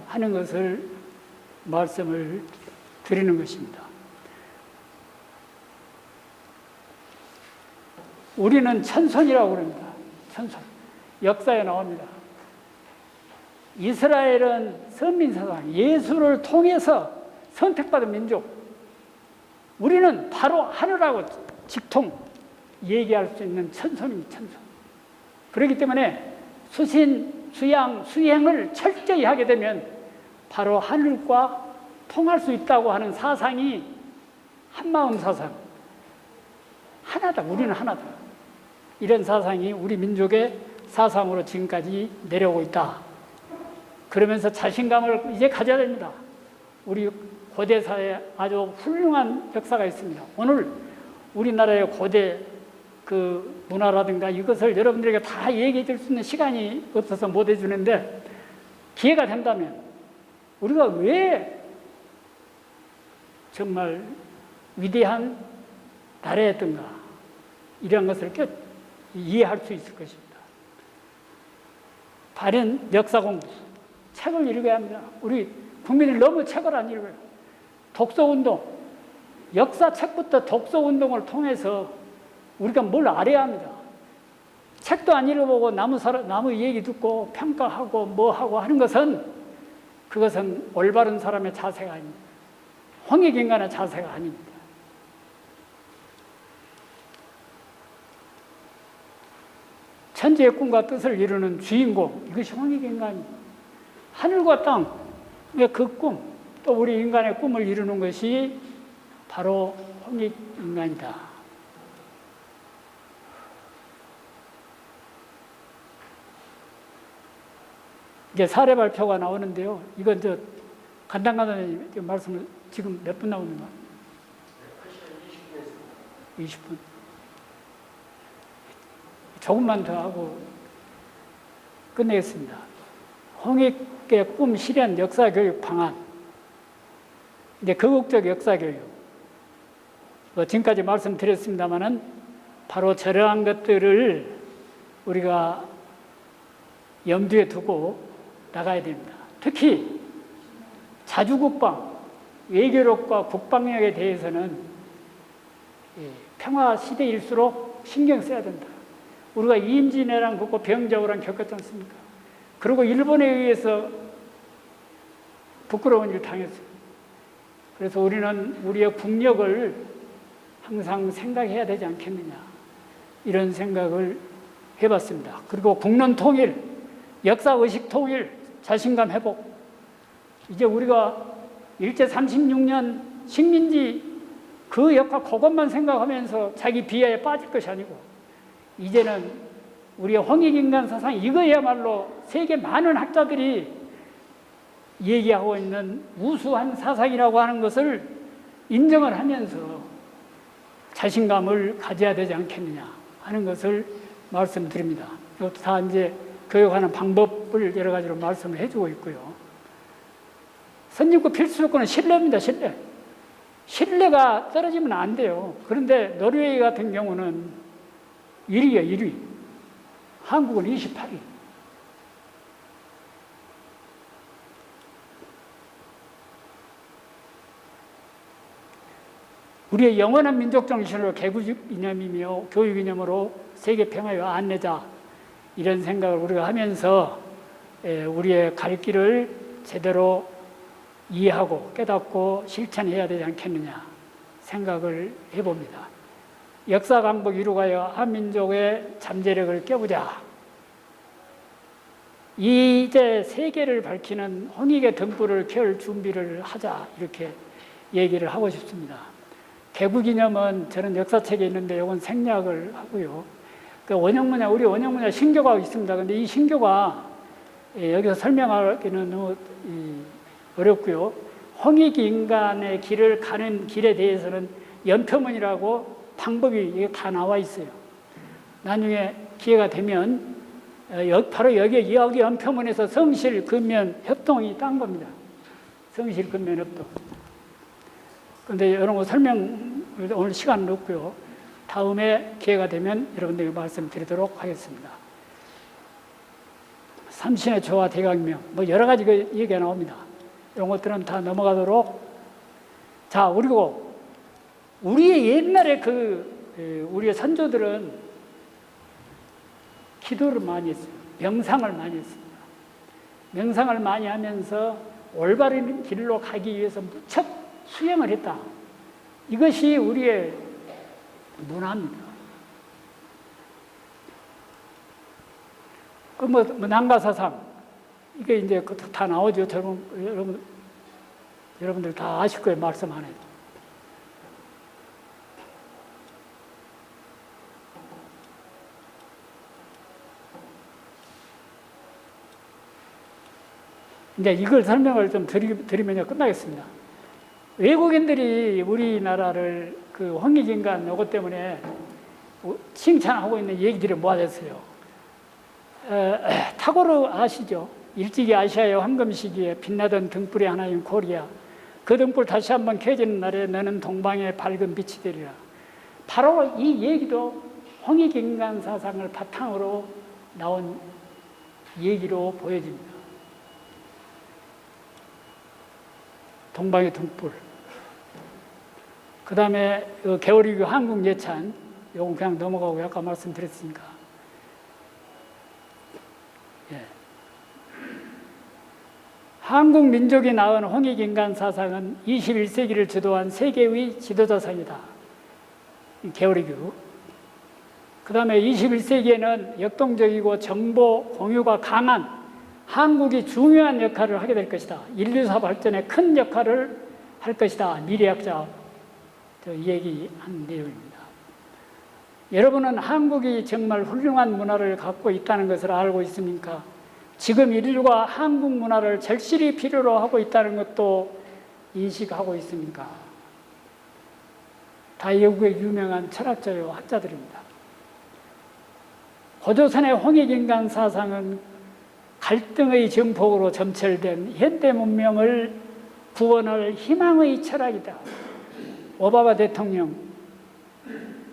하는 것을 말씀을 드리는 것입니다. 우리는 천손이라고 그럽니다. 천손. 역사에 나옵니다. 이스라엘은 선민사상, 예수를 통해서 선택받은 민족. 우리는 바로 하늘하고 직통 얘기할 수 있는 천손입니다. 천손. 그렇기 때문에 수신, 수양, 수행을 철저히 하게 되면 바로 하늘과 통할 수 있다고 하는 사상이 한마음 사상. 하나다. 우리는 하나다. 이런 사상이 우리 민족의 사상으로 지금까지 내려오고 있다. 그러면서 자신감을 이제 가져야 됩니다. 우리 고대사에 아주 훌륭한 역사가 있습니다. 오늘 우리나라의 고대 그 문화라든가 이것을 여러분들에게 다 얘기해 줄 수 있는 시간이 없어서 못 해주는데 기회가 된다면 우리가 왜 정말 위대한 나라였던가 이런 것을 이해할 수 있을 것입니다. 바른 역사 공부, 책을 읽어야 합니다. 우리 국민이 너무 책을 안 읽어요. 독서운동, 역사책부터 독서운동을 통해서 우리가 뭘 알아야 합니다. 책도 안 읽어보고 남의 얘기 듣고 평가하고 뭐하고 하는 것은 그것은 올바른 사람의 자세가 아닙니다. 홍익인간의 자세가 아닙니다. 천지의 꿈과 뜻을 이루는 주인공, 이것이 홍익인간입니다. 하늘과 땅, 그 꿈, 또 우리 인간의 꿈을 이루는 것이 바로 홍익인간이다. 이제 사례 발표가 나오는데요. 이건 간단간단히 말씀을 지금 몇 분 나오는가? 20분. 조금만 더 하고 끝내겠습니다. 홍익의 꿈 실현 역사교육 방안. 이제 거국적 역사교육. 지금까지 말씀드렸습니다마는 바로 저러한 것들을 우리가 염두에 두고 나가야 됩니다. 특히 자주국방, 외교력과 국방력에 대해서는 평화 시대일수록 신경 써야 된다. 우리가 임진왜란 겪고 병자호란 겪었지 않습니까? 그리고 일본에 의해서 부끄러운 일을 당했어요. 그래서 우리는 우리의 국력을 항상 생각해야 되지 않겠느냐, 이런 생각을 해봤습니다. 그리고 국론 통일, 역사의식 통일, 자신감 회복. 이제 우리가 일제 36년 식민지 그 역할 그것만 생각하면서 자기 비하에 빠질 것이 아니고, 이제는 우리의 홍익인간 사상, 이거야말로 세계 많은 학자들이 얘기하고 있는 우수한 사상이라고 하는 것을 인정을 하면서 자신감을 가져야 되지 않겠느냐 하는 것을 말씀드립니다. 이것도 다 이제 교육하는 방법을 여러 가지로 말씀을 해주고 있고요. 선진국 필수 조건은 신뢰입니다. 신뢰. 신뢰가 떨어지면 안 돼요. 그런데 노르웨이 같은 경우는 1위예요. 1위. 한국은 28위. 우리의 영원한 민족 정신으로 개국 이념이며 교육 이념으로 세계 평화의 안내자, 이런 생각을 우리가 하면서 우리의 갈 길을 제대로 이해하고 깨닫고 실천해야 되지 않겠느냐 생각을 해봅니다. 역사 강복 이루가여 한민족의 잠재력을 깨우자. 이제 세계를 밝히는 홍익의 등불을 켤 준비를 하자, 이렇게 얘기를 하고 싶습니다. 개국이념은 저는 역사책에 있는데 이건 생략을 하고요. 그 원형문야, 우리 원형문야 신교가 있습니다. 근데 이 신교가 여기서 설명하기는 너무 어렵고요. 홍익인간의 길을 가는 길에 대해서는 연표문이라고 방법이 다 나와 있어요. 나중에 기회가 되면 바로 여기 연표문에서 성실, 근면, 협동이 딴 겁니다. 성실, 근면, 협동. 그런데 이런 거 설명 오늘 시간은 없고요. 다음에 기회가 되면 여러분들에게 말씀드리도록 하겠습니다. 삼신의 조화 대각명, 뭐 여러 가지 얘기가 나옵니다. 이런 것들은 다 넘어가도록. 자, 그리고 우리의 옛날에 우리의 선조들은 기도를 많이 했어요. 명상을 많이 했습니다. 명상을 많이 하면서 올바른 길로 가기 위해서 무척 수행을 했다. 이것이 우리의 문화입니다. 난가사상, 이게 이제 다 나오죠. 여러분들 다 아실 거예요. 말씀 안 해도. 이제 이걸 설명을 좀 드리면 끝나겠습니다. 외국인들이 우리나라를 홍익인간 요것 때문에 칭찬하고 있는 얘기들이 모아졌어요. 타고르 아시죠? 일찍이 아시아의 황금 시기에 빛나던 등불의 하나인 코리아. 그 등불 다시 한번 켜지는 날에 너는 동방의 밝은 빛이 되리라. 바로 이 얘기도 홍익인간 사상을 바탕으로 나온 얘기로 보여집니다. 동방의 등불. 그 다음에 개월이교 한국 예찬, 요건 그냥 넘어가고 아까 말씀드렸으니까. 예. 한국 민족이 낳은 홍익인간 사상은 21세기를 주도한 세계의 지도자상이다. 개월이교. 그 다음에 21세기에는 역동적이고 정보 공유가 강한 한국이 중요한 역할을 하게 될 것이다. 인류사 발전에 큰 역할을 할 것이다. 미래학자 얘기한 내용입니다. 여러분은 한국이 정말 훌륭한 문화를 갖고 있다는 것을 알고 있습니까? 지금 인류가 한국 문화를 절실히 필요로 하고 있다는 것도 인식하고 있습니까? 다 영국의 유명한 철학자요 학자들입니다. 고조선의 홍익인간 사상은 갈등의 정폭으로 점철된 현대 문명을 구원할 희망의 철학이다. 오바마 대통령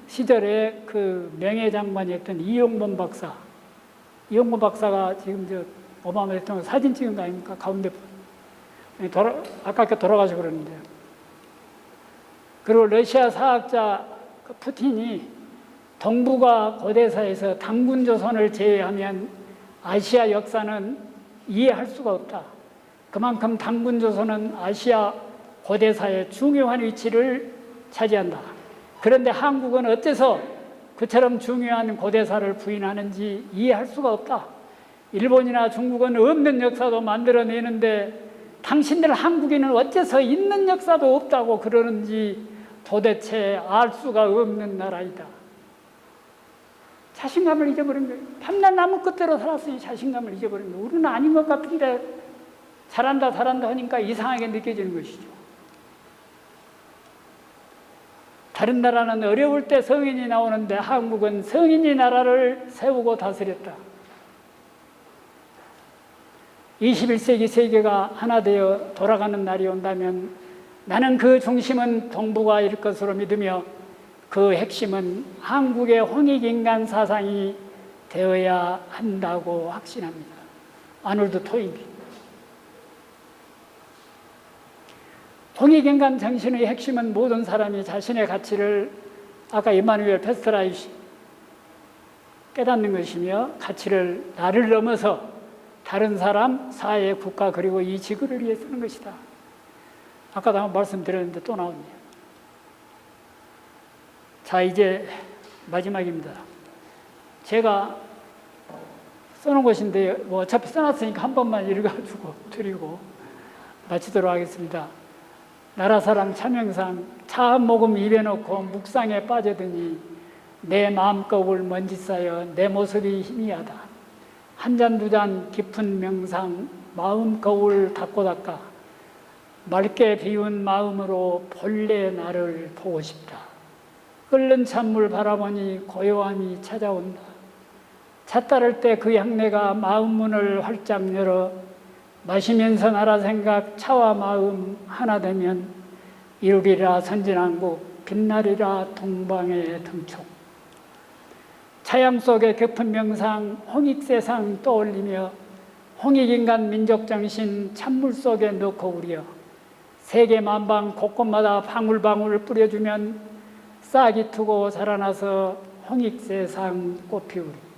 시절에 그 명예장관이었던 이용범 박사가 지금 저 오바마 대통령 사진 찍은 거 아닙니까? 가운데 아깝게 돌아가시고 그러는데요. 그리고 러시아 사학자 푸틴이 동북아 고대사에서 당군조선을 제외하면 아시아 역사는 이해할 수가 없다. 그만큼 당군조선은 아시아 고대사의 중요한 위치를 차지한다. 그런데 한국은 어째서 그처럼 중요한 고대사를 부인하는지 이해할 수가 없다. 일본이나 중국은 없는 역사도 만들어내는데 당신들 한국인은 어째서 있는 역사도 없다고 그러는지 도대체 알 수가 없는 나라이다. 자신감을 잊어버린 거예요. 밤낮 나무 끝대로 살았으니 자신감을 잊어버린 거예요. 우리는 아닌 것 같은데 잘한다 하니까 이상하게 느껴지는 것이죠. 다른 나라는 어려울 때 성인이 나오는데 한국은 성인이 나라를 세우고 다스렸다. 21세기 세계가 하나 되어 돌아가는 날이 온다면 나는 그 중심은 동북아일 것으로 믿으며 그 핵심은 한국의 홍익인간 사상이 되어야 한다고 확신합니다. 아놀드 토인비. 홍익인간 정신의 핵심은 모든 사람이 자신의 가치를 아까 이마누엘 페스트라이시 깨닫는 것이며 가치를 나를 넘어서 다른 사람, 사회, 국가 그리고 이 지구를 위해 쓰는 것이다. 아까도 한번 말씀드렸는데 또 나오네요. 자, 이제 마지막입니다. 제가 써놓은 것인데 뭐 어차피 써놨으니까 한 번만 읽어주고 드리고 마치도록 하겠습니다. 나라사랑 차명상 차 한 모금 입에 넣고 묵상에 빠져드니 내 마음거울 먼지 쌓여 내 모습이 희미하다. 한 잔 두 잔 깊은 명상 마음 거울 닦고 닦아 맑게 비운 마음으로 본래 나를 보고 싶다. 끓는 찬물 바라보니 고요함이 찾아온다. 차 따를 때 그 향내가 마음 문을 활짝 열어 마시면서 나라 생각 차와 마음 하나 되면 이루리라 선진한국 빛나리라 동방의 등촉. 차양 속의 깊은 명상 홍익세상 떠올리며 홍익인간 민족정신 찬물 속에 넣고 우려 세계 만방 곳곳마다 방울방울 뿌려주면 싹이 트고 자라나서 홍익세상 꽃피우리.